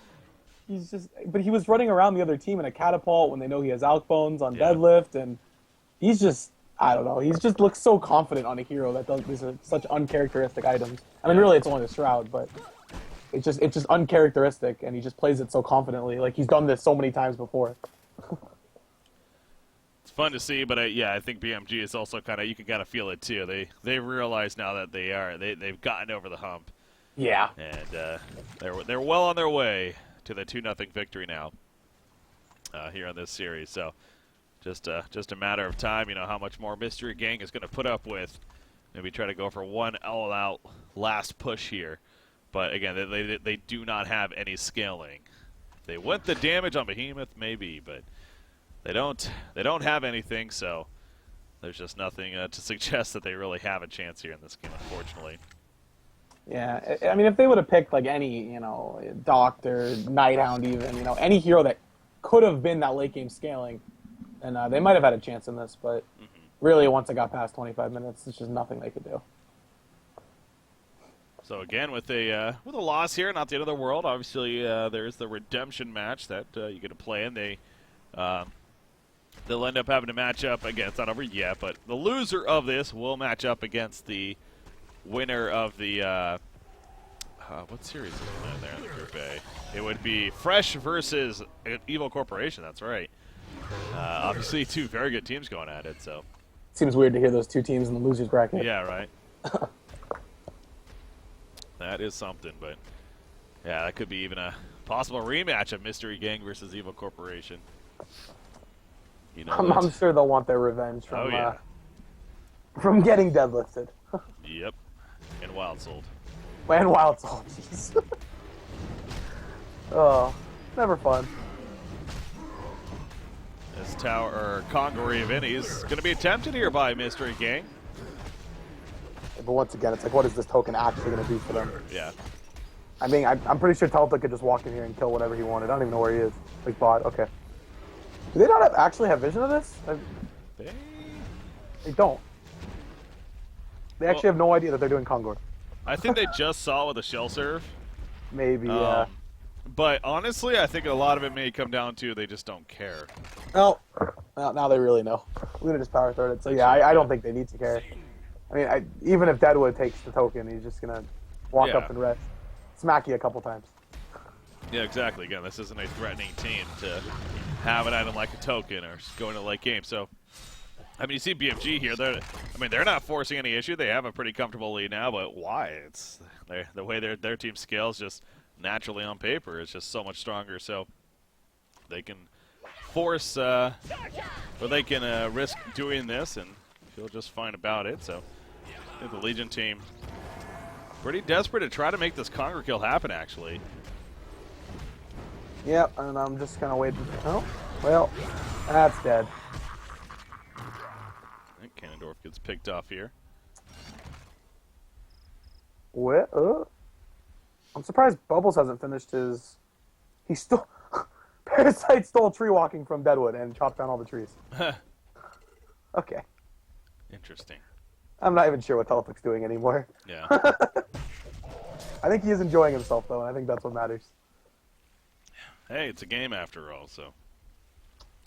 Speaker 2: But he was running around the other team in a catapult when they know he has Alkbones on
Speaker 1: Yeah.
Speaker 2: Deadlift, and he's just, I don't know, he's just looks so confident on a hero that does these are such uncharacteristic items. I mean, really, it's only the Shroud, but it's just uncharacteristic, and he just plays it so confidently. Like he's done this so many times before.
Speaker 1: It's fun to see, but yeah, I think BMG is also kind of, you can kind of feel it too. They realize now that they've gotten over the hump,
Speaker 2: Yeah.
Speaker 1: and they're well on their way to the 2-0 victory now here in this series. So just a matter of time, you know, how much more Mystery Gang is going to put up with. Maybe try to go for one all-out last push here. But again, they do not have any scaling. If they went the damage on Behemoth, maybe, but they don't have anything, so there's just nothing to suggest that they really have a chance here in this game, unfortunately.
Speaker 2: Yeah, I mean, if they would have picked like any, you know, Doctor, Nighthound, even, you know, any hero that could have been that late game scaling, then they might have had a chance in this. But really, once it got past 25 minutes, there's just nothing they could do.
Speaker 1: So again, with a loss here, not the end of the world. Obviously, there's the redemption match that you get to play in. They'll end up having to match up again. It's not over yet, but the loser of this will match up against the winner of the what series is it there in the Group A? It would be Fresh versus Evil Corporation. That's right. Obviously, two very good teams going at it. So
Speaker 2: Seems weird to hear those two teams in the losers bracket.
Speaker 1: yeah, right. That is something, but yeah, that could be even a possible rematch of Mystery Gang versus Evil Corporation. You know,
Speaker 2: I'm sure they'll want their revenge from from getting deadlifted.
Speaker 1: Yep. And wild sold.
Speaker 2: And wild soul, jeez. Oh, never fun.
Speaker 1: This tower, or Congaree of Innie is going to be attempted here by Mystery Gang.
Speaker 2: But once again, it's like, what is this token actually going to do for them?
Speaker 1: Yeah.
Speaker 2: I mean, I'm pretty sure Telta could just walk in here and kill whatever he wanted. I don't even know where he is. Big bot. Okay. Do they not actually have vision of this? They don't. They actually have no idea that they're doing Kongor.
Speaker 1: I think they just saw it with a shell serve.
Speaker 2: Maybe, yeah.
Speaker 1: But honestly, I think a lot of it may come down to they just don't care.
Speaker 2: Oh, now they really know. Luna just power third it. So yeah, I don't think they need to care. I mean, even if Deadwood takes the token, he's just gonna walk up and rest, smack you a couple times.
Speaker 1: Yeah, exactly. Again, this isn't a threatening team to have an item like a token or go into late game. So, I mean, you see BMG here. They're not forcing any issue. They have a pretty comfortable lead now, but why? It's the way their team scales just naturally on paper is just so much stronger. So they can force, or they can risk doing this and feel just fine about it. So I think the Legion team pretty desperate to try to make this Conger kill happen, actually.
Speaker 2: Yep, and I'm just kind of waiting. Oh, well, that's dead.
Speaker 1: I think Cannondorf gets picked off here.
Speaker 2: What? I'm surprised Bubbles hasn't finished his... He still... Parasite stole tree walking from Deadwood and chopped down all the trees. Okay.
Speaker 1: Interesting.
Speaker 2: I'm not even sure what Telefic's doing anymore.
Speaker 1: Yeah.
Speaker 2: I think he is enjoying himself, though, and I think that's what matters.
Speaker 1: Hey, it's a game after all, so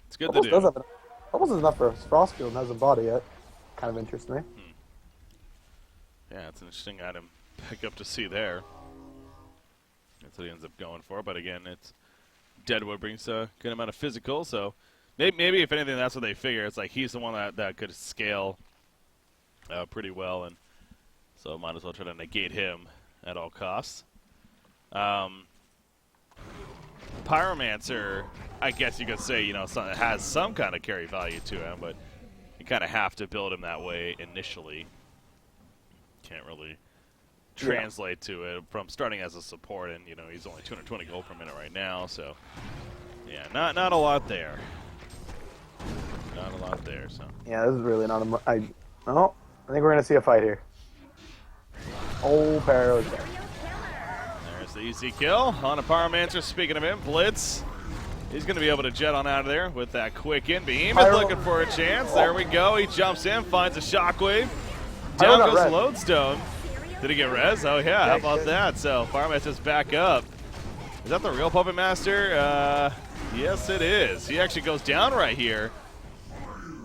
Speaker 1: it's good
Speaker 2: Bubbles
Speaker 1: to do.
Speaker 2: Bubbles is enough for Frostfield and hasn't bought it yet. Kind of interests me.
Speaker 1: Yeah, it's an interesting item pick up to see there. That's what he ends up going for, but again, it's Deadwood brings a good amount of physical, so maybe if anything, that's what they figure. It's like he's the one that could scale pretty well, and so might as well try to negate him at all costs. Pyromancer, I guess you could say, has some kind of carry value to him, but you kind of have to build him that way initially. Can't really translate to it from starting as a support, and he's only 220 gold per minute right now, so yeah, not a lot there. Not a lot there. So
Speaker 2: yeah, this is really not a. I think we're gonna see a fight here. Oh, Paro's there.
Speaker 1: There's the easy kill on a Pyromancer. Speaking of him, Blitz. He's going to be able to jet on out of there with that quick in. Behemoth looking for a chance. There we go. He jumps in, finds a shockwave. Down goes Lodestone. Did he get res? Oh, yeah. How about that? So, Pyromancer's back up. Is that the real Puppet Master? Yes, it is. He actually goes down right here.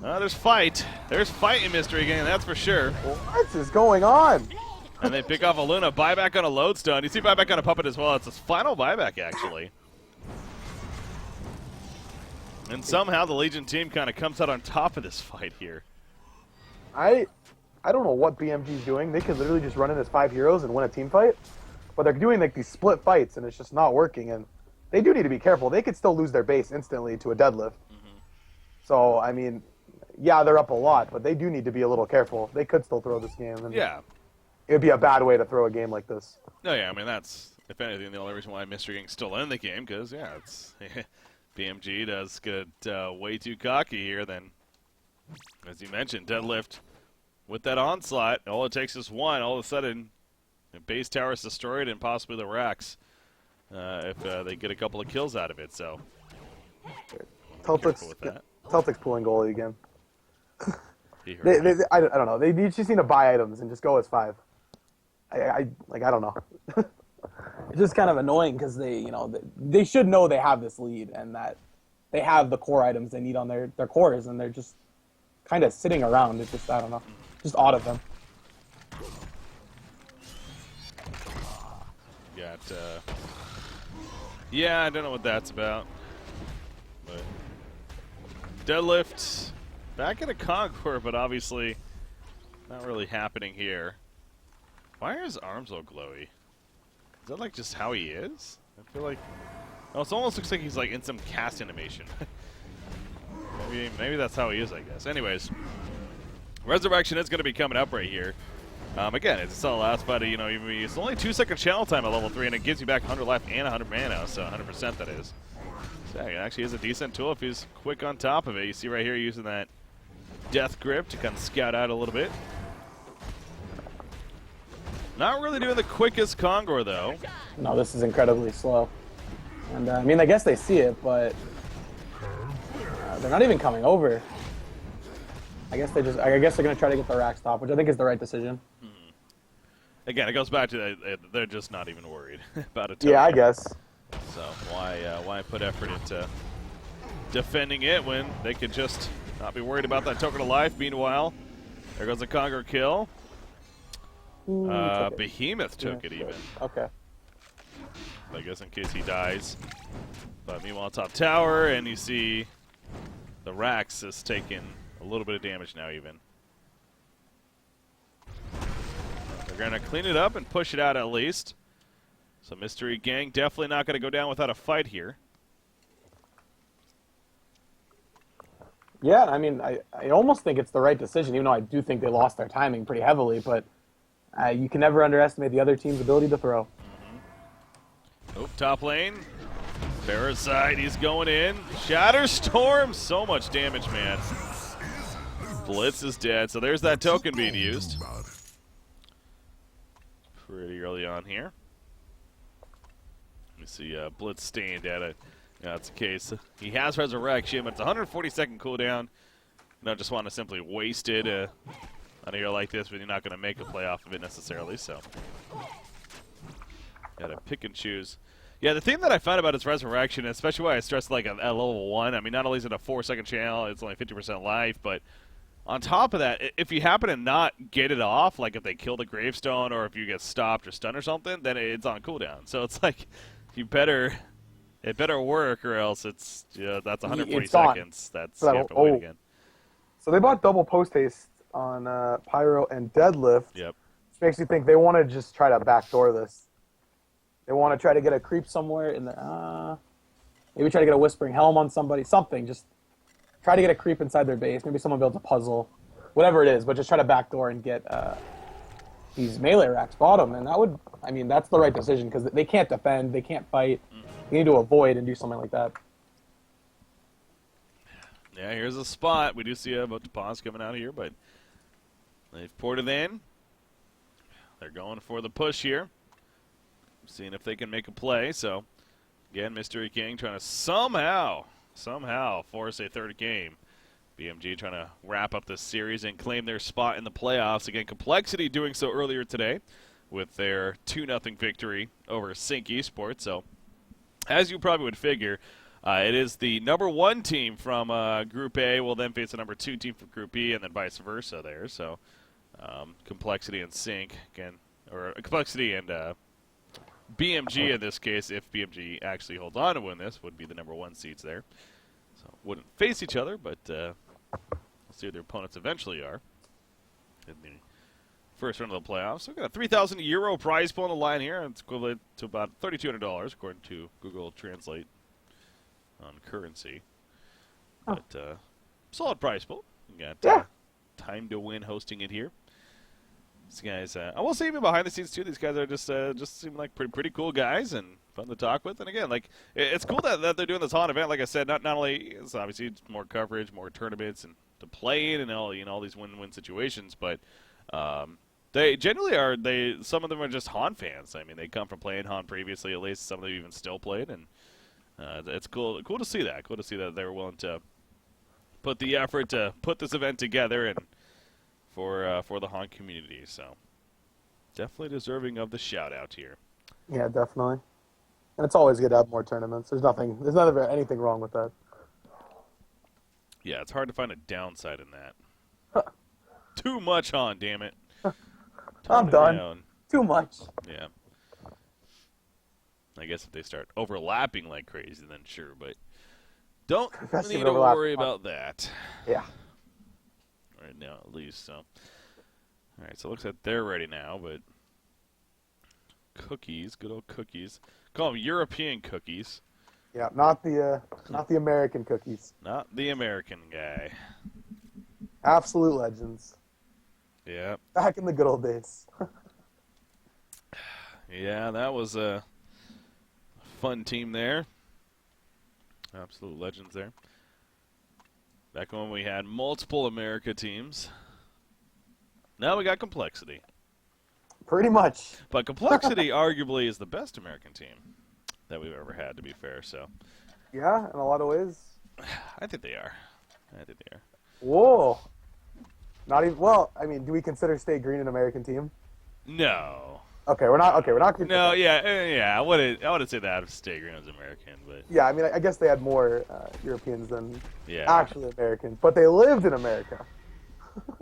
Speaker 1: There's fight. There's fight in Mystery Gang, that's for sure.
Speaker 2: What is going on?
Speaker 1: And they pick off a Luna. Buyback on a Lodestone. You see buyback on a Puppet as well. It's his final buyback, actually. And somehow the Legion team kind of comes out on top of this fight here.
Speaker 2: I don't know what BMG is doing. They could literally just run in as 5 heroes and win a team fight. But they're doing like these split fights, and it's just not working. And they do need to be careful. They could still lose their base instantly to a deadlift. So, I mean, yeah, they're up a lot, but they do need to be a little careful. They could still throw this game. And
Speaker 1: yeah.
Speaker 2: It would be a bad way to throw a game like this.
Speaker 1: No, yeah, I mean, that's, if anything, the only reason why Mystery Gang's still in the game, because, yeah, it's BMG does get way too cocky here. Then, as you mentioned, deadlift with that onslaught, all it takes is one. All of a sudden, the base tower is destroyed and possibly the racks if they get a couple of kills out of it. So,
Speaker 2: Celtics pulling goalie again. I don't know. They just need to buy items and just go as 5. I don't know. It's just kind of annoying because they should know they have this lead and that they have the core items they need on their cores, and they're just kind of sitting around. It's just, I don't know, just odd of them.
Speaker 1: Got yeah, I don't know what that's about, but deadlift back at a Concord, but obviously not really happening here. Why are his arms all glowy? Is that like just how he is? I feel like, oh, it almost looks like he's like in some cast animation. maybe that's how he is, I guess. Anyways, Resurrection is going to be coming up right here. Again, it's a last fight. It's only 2-second channel time at level 3, and it gives you back 100 life and 100 mana, so 100% that is. So it actually is a decent tool if he's quick on top of it. You see right here using that death grip to kind of scout out a little bit. Not really doing the quickest Kongor, though.
Speaker 2: No, this is incredibly slow. And, I mean, I guess they see it, but they're not even coming over. I guess they're going to try to get the rack stop, which I think is the right decision.
Speaker 1: Again, it goes back to they're just not even worried about it.
Speaker 2: Yeah, I guess.
Speaker 1: So why put effort into defending it when they could just not be worried about that token of life? Meanwhile, there goes a Kongor kill. Behemoth took it even.
Speaker 2: Okay.
Speaker 1: I guess in case he dies. But meanwhile, top tower, and you see the Rax is taking a little bit of damage now even. They're going to clean it up and push it out at least. So Mystery Gang definitely not going to go down without a fight here.
Speaker 2: Yeah, I mean, I almost think it's the right decision, even though I do think they lost their timing pretty heavily, but you can never underestimate the other team's ability to throw.
Speaker 1: Oh, top lane. Parasite, he's going in. Shatterstorm, so much damage, man. Blitz is dead, so there's that token being used. Pretty early on here. You see Blitz staying dead. Yeah, that's the case. He has Resurrection, but it's 140-second cooldown. You don't just want to simply waste it on a hero like this when you're not going to make a play off of it necessarily, so. Gotta pick and choose. Yeah, the thing that I found about his Resurrection, especially why I stressed like at level 1, I mean, not only is it a 4-second channel, it's only 50% life, but on top of that, if you happen to not get it off, like if they kill the gravestone or if you get stopped or stunned or something, then it's on cooldown. So it's like, it better work or else that's 140 seconds. That's you have to wait again.
Speaker 2: So they bought double post haste on Pyro and Deadlift.
Speaker 1: Yep.
Speaker 2: Which makes you think they want to just try to backdoor this. They want to try to get a creep somewhere in the maybe try to get a Whispering Helm on somebody, something. Just try to get a creep inside their base. Maybe someone builds a puzzle, whatever it is. But just try to backdoor and get these melee racks bottom, and that's the right decision because they can't defend, they can't fight. You need to avoid and do something like that.
Speaker 1: Yeah, here's a spot. We do see a bunch of pawns coming out here, but they've poured it in. They're going for the push here. Seeing if they can make a play. So, again, Mystery King trying to somehow force a third game. BMG trying to wrap up this series and claim their spot in the playoffs. Again, Complexity doing so earlier today with their 2-0 victory over Sync Esports. So, as you probably would figure, it is the number 1 team from Group A will then face the number 2 team from Group B, and then vice versa there. So, Complexity and Sync, again, or Complexity and BMG in this case, if BMG actually holds on to win this, would be the number 1 seeds there. So, wouldn't face each other, but we'll see who their opponents eventually are in the first round of the playoffs. So we've got a €3,000 prize pool on the line here. It's equivalent to about $3,200 according to Google Translate on currency. But solid prize pool. We got Time to Win hosting it here. These guys, I will say even behind the scenes too. These guys are just seem like pretty cool guys and fun to talk with. And again, like it's cool that they're doing this haunt event. Like I said, not only it's obviously more coverage, more tournaments, and to play in and all these win-win situations, but they generally are. Some of them are just haunt fans. I mean, they come from playing haunt previously. At least some of them even still played, and it's cool to see that. Cool to see that they're willing to put the effort to put this event together and for the haunt community. So definitely deserving of the shout out here.
Speaker 2: Yeah, definitely. And it's always good to have more tournaments. There's never anything wrong with that.
Speaker 1: Yeah, it's hard to find a downside in that. Too much haunt, damn it.
Speaker 2: I'm done. Too much.
Speaker 1: Yeah. I guess if they start overlapping like crazy, then sure, but don't need to worry about that.
Speaker 2: Yeah.
Speaker 1: Right now, at least. So, all right. So it looks like they're ready now, but cookies, good old cookies. Call them European cookies.
Speaker 2: Yeah, not the American cookies.
Speaker 1: Not the American guy.
Speaker 2: Absolute legends.
Speaker 1: Yeah.
Speaker 2: Back in the good old days.
Speaker 1: Yeah, that was a fun team there. Absolute legends there. Back when we had multiple America teams. Now we got complexity.
Speaker 2: Pretty much.
Speaker 1: But complexity arguably is the best American team that we've ever had, to be fair. So
Speaker 2: Yeah, in a lot of ways.
Speaker 1: I think they are. I think they are.
Speaker 2: Whoa. Not even. Well, I mean, do we consider Stay Green an American team?
Speaker 1: No.
Speaker 2: Okay, we're not. Okay, we're not.
Speaker 1: No, yeah. I wouldn't say that if Stay Green was American, but
Speaker 2: Yeah, I mean, I guess they had more Europeans than
Speaker 1: yeah,
Speaker 2: actually Americans, but they lived in America.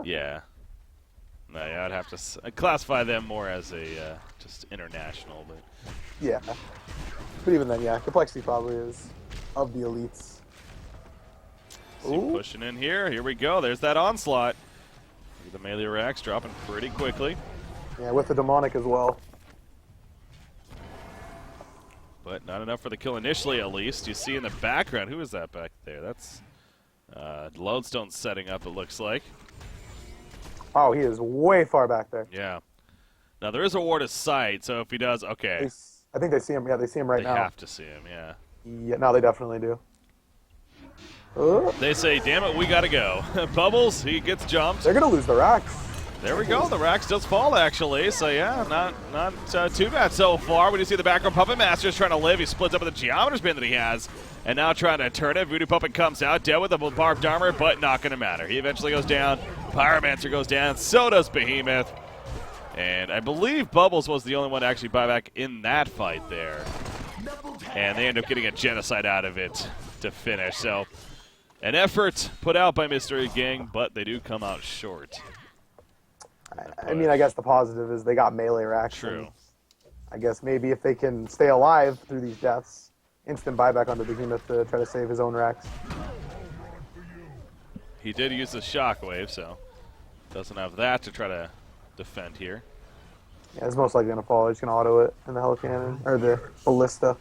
Speaker 1: yeah. No, yeah, I'd have to I'd classify them more as a just international, but
Speaker 2: Yeah. But even then, yeah, complexity probably is of the elites.
Speaker 1: see pushing in here. Here we go. There's that onslaught. The melee racks dropping pretty quickly.
Speaker 2: Yeah, with the demonic as well.
Speaker 1: But not enough for the kill initially, at least. You see in the background, who is that back there? That's Lodestone setting up, it looks like.
Speaker 2: Oh, he is way far back there.
Speaker 1: Yeah. Now, there is a ward of sight, so if he does, okay.
Speaker 2: I think they see him. Yeah, they see him right now.
Speaker 1: They have to see him, yeah.
Speaker 2: Yeah, no, they definitely do.
Speaker 1: They say, damn it, we gotta go. Bubbles, he gets jumped.
Speaker 2: They're going to lose the racks.
Speaker 1: There we go. The racks does fall, actually. So, yeah, not too bad so far. We do see the background Puppet Master's trying to live. He splits up with the Geometer Spin that he has. And now trying to turn it. Voodoo Puppet comes out, dead with a barbed armor, but not going to matter. He eventually goes down. Pyromancer goes down. So does Behemoth. And I believe Bubbles was the only one to actually buy back in that fight there. And they end up getting a genocide out of it to finish. So, an effort put out by Mystery Gang, but they do come out short.
Speaker 2: I mean, I guess the positive is they got melee racks.
Speaker 1: True.
Speaker 2: I guess maybe if they can stay alive through these deaths, instant buyback onto Behemoth to try to save his own racks.
Speaker 1: He did use the shockwave, so doesn't have that to try to defend here.
Speaker 2: Yeah, it's most likely going to fall. He's going to auto it in the Hell Cannon, or the Ballista.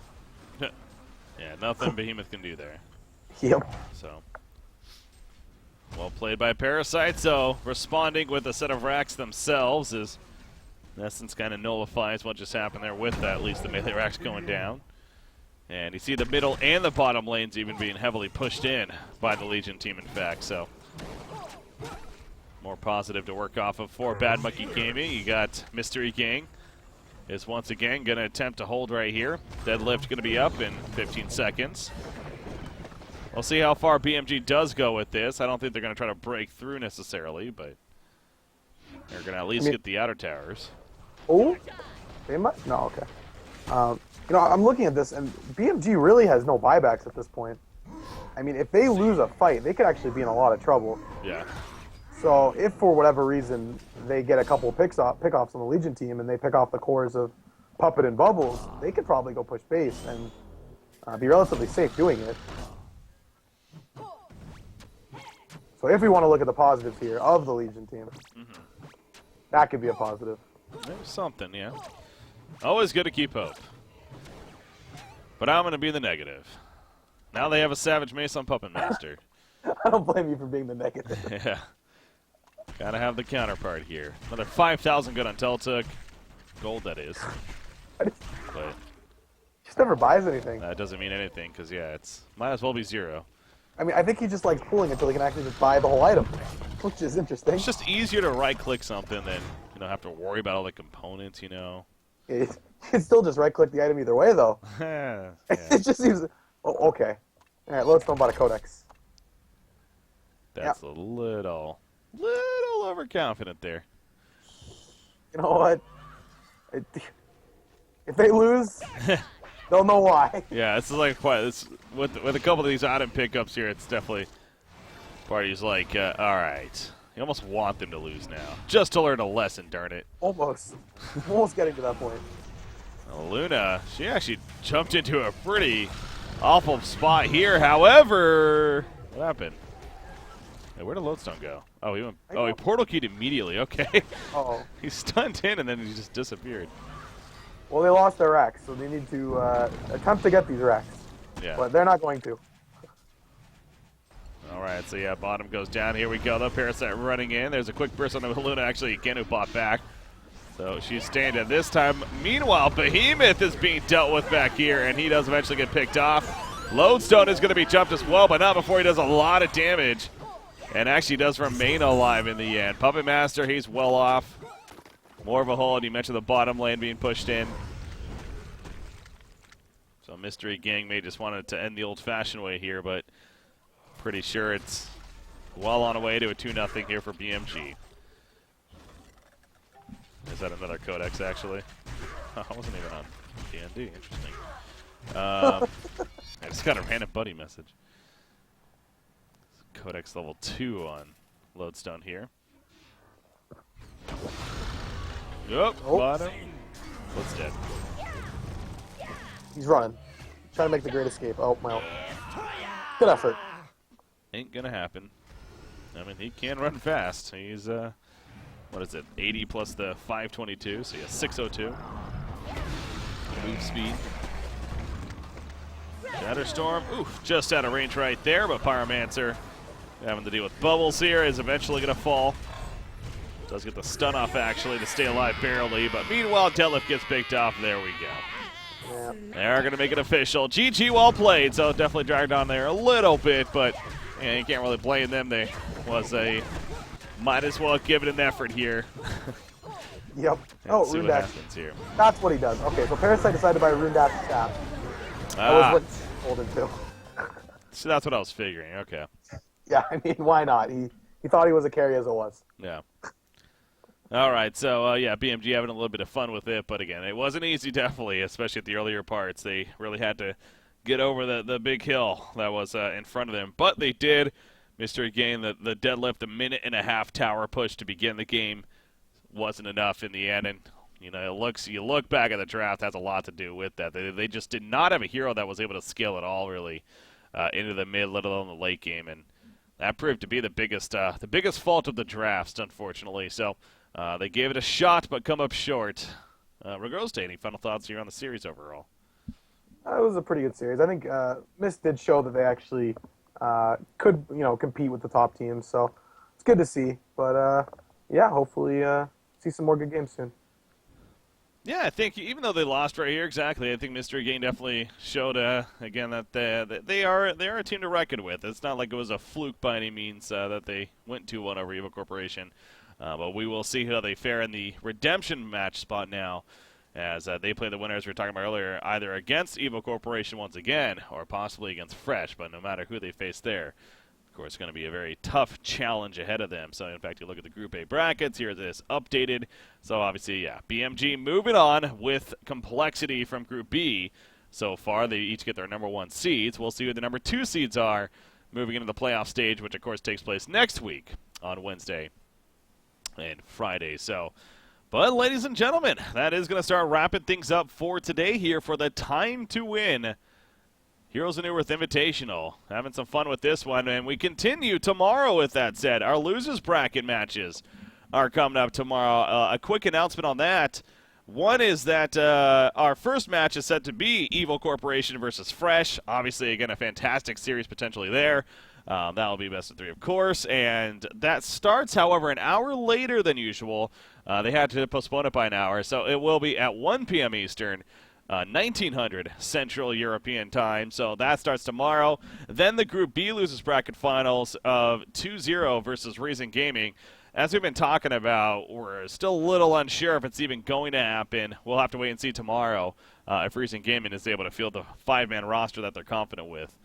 Speaker 1: Yeah, nothing Behemoth can do there.
Speaker 2: Yep.
Speaker 1: So, well played by Parasite. So, responding with a set of racks themselves is, in essence, kind of nullifies what just happened there with that, at least the melee racks going down. And you see the middle and the bottom lanes even being heavily pushed in by the Legion team, in fact. So, more positive to work off of for Bad Monkey Gaming. You got Mystery Gang is once again going to attempt to hold right here. Deadlift going to be up in 15 seconds. We'll see how far BMG does go with this. I don't think they're going to try to break through necessarily, but they're going to at least get the outer towers.
Speaker 2: Oh, they might. No, okay. You know, I'm looking at this, and BMG really has no buybacks at this point. I mean, if they lose a fight, they could actually be in a lot of trouble.
Speaker 1: Yeah.
Speaker 2: So if for whatever reason they get a couple of pickoffs on the Legion team and they pick off the cores of Puppet and Bubbles, they could probably go push base and be relatively safe doing it. So if we want to look at the positives here of the Legion team, that could be a positive.
Speaker 1: There's something, yeah. Always good to keep hope. But I'm going to be the negative. Now they have a Savage Mace on Puppet Master.
Speaker 2: I don't blame you for being the negative.
Speaker 1: Yeah. Gotta have the counterpart here. Another 5,000 good on Teltook. Gold, that is. But
Speaker 2: Just never buys anything.
Speaker 1: that doesn't mean anything, because, yeah, it's might as well be 0.
Speaker 2: I mean, I think he just likes pulling until he can actually just buy the whole item, which is interesting.
Speaker 1: It's just easier to right-click something than, have to worry about all the components,
Speaker 2: You can still just right-click the item either way, though.
Speaker 1: Yeah.
Speaker 2: It just seems... Oh, okay. All right, let's know about a codex.
Speaker 1: That's a little overconfident there.
Speaker 2: You know what? If they lose, they'll know why.
Speaker 1: Yeah, it's like it's with a couple of these item pickups here. It's definitely party's like, all right, you almost want them to lose now, just to learn a lesson. Darn it!
Speaker 2: Almost getting to that point.
Speaker 1: Well, Luna, she actually jumped into a pretty awful spot here. However, what happened? Hey, where did Lodestone go? Oh, he went. Oh, he portal keyed immediately. Okay.
Speaker 2: Uh-oh.
Speaker 1: He stunned in and then he just disappeared.
Speaker 2: Well, they lost their racks, so they need to attempt to get these racks.
Speaker 1: Yeah.
Speaker 2: But they're not going to.
Speaker 1: All right, so yeah, bottom goes down. Here we go, the Parasite running in. There's a quick burst on the Luna, actually, again, who bought back. So she's staying at this time. Meanwhile, Behemoth is being dealt with back here, and he does eventually get picked off. Lodestone is going to be jumped as well, but not before he does a lot of damage. And actually does remain alive in the end. Puppet Master, he's well off. More of a hold. You mentioned the bottom lane being pushed in. So Mystery Gang may just wanted to end the old-fashioned way here, but pretty sure it's well on a way to a 2-0 here for BMG. Is that another Codex, actually? I wasn't even on D&D. Interesting. I just got a random buddy message. Codex level 2 on Lodestone here. Yep, bottom. What's dead?
Speaker 2: He's running. Trying to make the great escape. Oh, well. Good effort.
Speaker 1: Ain't gonna happen. I mean, he can run fast. He's, what is it, 80 plus the 522, so he has 602. Move speed. Shatterstorm, oof, just out of range right there, but Pyromancer having to deal with bubbles here is eventually gonna fall. Does get the stun off, actually, to stay alive barely, but meanwhile, Deadlift gets picked off. There we go.
Speaker 2: Yeah.
Speaker 1: They're going to make it official. GG, well played, so definitely dragged on there a little bit, but yeah, you can't really blame them. They might as well give it an effort here.
Speaker 2: Yep.
Speaker 1: Oh,
Speaker 2: Rune
Speaker 1: what
Speaker 2: Dash.
Speaker 1: happens here.
Speaker 2: That's what he does. Okay, so Parasite decided to buy a Rune Dash staff. That was what he told him to.
Speaker 1: So that's what I was figuring. Okay.
Speaker 2: Yeah, I mean, why not? He thought he was a carry as it was.
Speaker 1: Yeah. All right, so, yeah, BMG having a little bit of fun with it, but again, it wasn't easy, definitely, especially at the earlier parts. They really had to get over the big hill that was in front of them, but they did. Mystery Gang, the deadlift, a minute-and-a-half tower push to begin the game wasn't enough in the end, and, you know, you look back at the draft, has a lot to do with that. They just did not have a hero that was able to scale at all, really, into the mid, let alone the late game, and that proved to be the biggest fault of the drafts, unfortunately, so... they gave it a shot, but come up short. Regroste, any final thoughts here on the series overall?
Speaker 2: It was a pretty good series. I think Myst did show that they actually could, compete with the top teams. So it's good to see. But yeah, hopefully see some more good games soon.
Speaker 1: Yeah, I think even though they lost right here, exactly, I think Mystery Game definitely showed again that they are a team to reckon with. It's not like it was a fluke by any means that they went 2-1 over Evil Corporation. But we will see how they fare in the redemption match spot now, as they play the winners we were talking about earlier, either against Evil Corporation once again, or possibly against Fresh. But no matter who they face there, of course, it's going to be a very tough challenge ahead of them. So, in fact, you look at the Group A brackets, here it is updated. So, obviously, yeah, BMG moving on with Complexity from Group B. So far, they each get their number 1 seeds. We'll see who the number 2 seeds are moving into the playoff stage, which, of course, takes place next week on Wednesday and Friday. So, but ladies and gentlemen, that is going to start wrapping things up for today here for the Time to Win Heroes of New Earth Invitational. Having some fun with this one, and we continue tomorrow with that said. Our losers bracket matches are coming up tomorrow. A quick announcement on that. One is that our first match is set to be Evil Corporation versus Fresh. Obviously, again, a fantastic series potentially there. That will be best of 3, of course, and that starts, however, an hour later than usual. They had to postpone it by an hour, so it will be at 1 p.m. Eastern, 1900 Central European Time, so that starts tomorrow. Then the Group B losers bracket finals of 2-0 versus Reason Gaming. As we've been talking about, we're still a little unsure if it's even going to happen. We'll have to wait and see tomorrow if Reason Gaming is able to field the 5-man roster that they're confident with.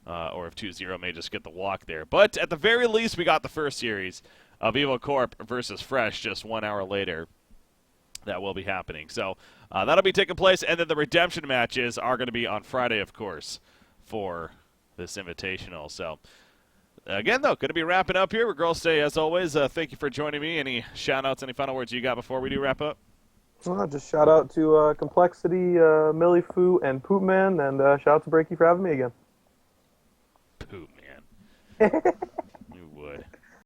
Speaker 1: Or if 2-0 may just get the walk there. But at the very least, we got the first series of Evil Corp versus Fresh just 1 hour later. That will be happening. So that'll be taking place. And then the redemption matches are going to be on Friday, of course, for this Invitational. So, again, though, going to be wrapping up here. Regroste, as always, thank you for joining me. Any shout-outs, any final words you got before we do wrap up?
Speaker 2: Well, just shout out to Complexity, Millie Foo, and Poop Man, and shout out to Breaky for having me again.
Speaker 1: Poop Man.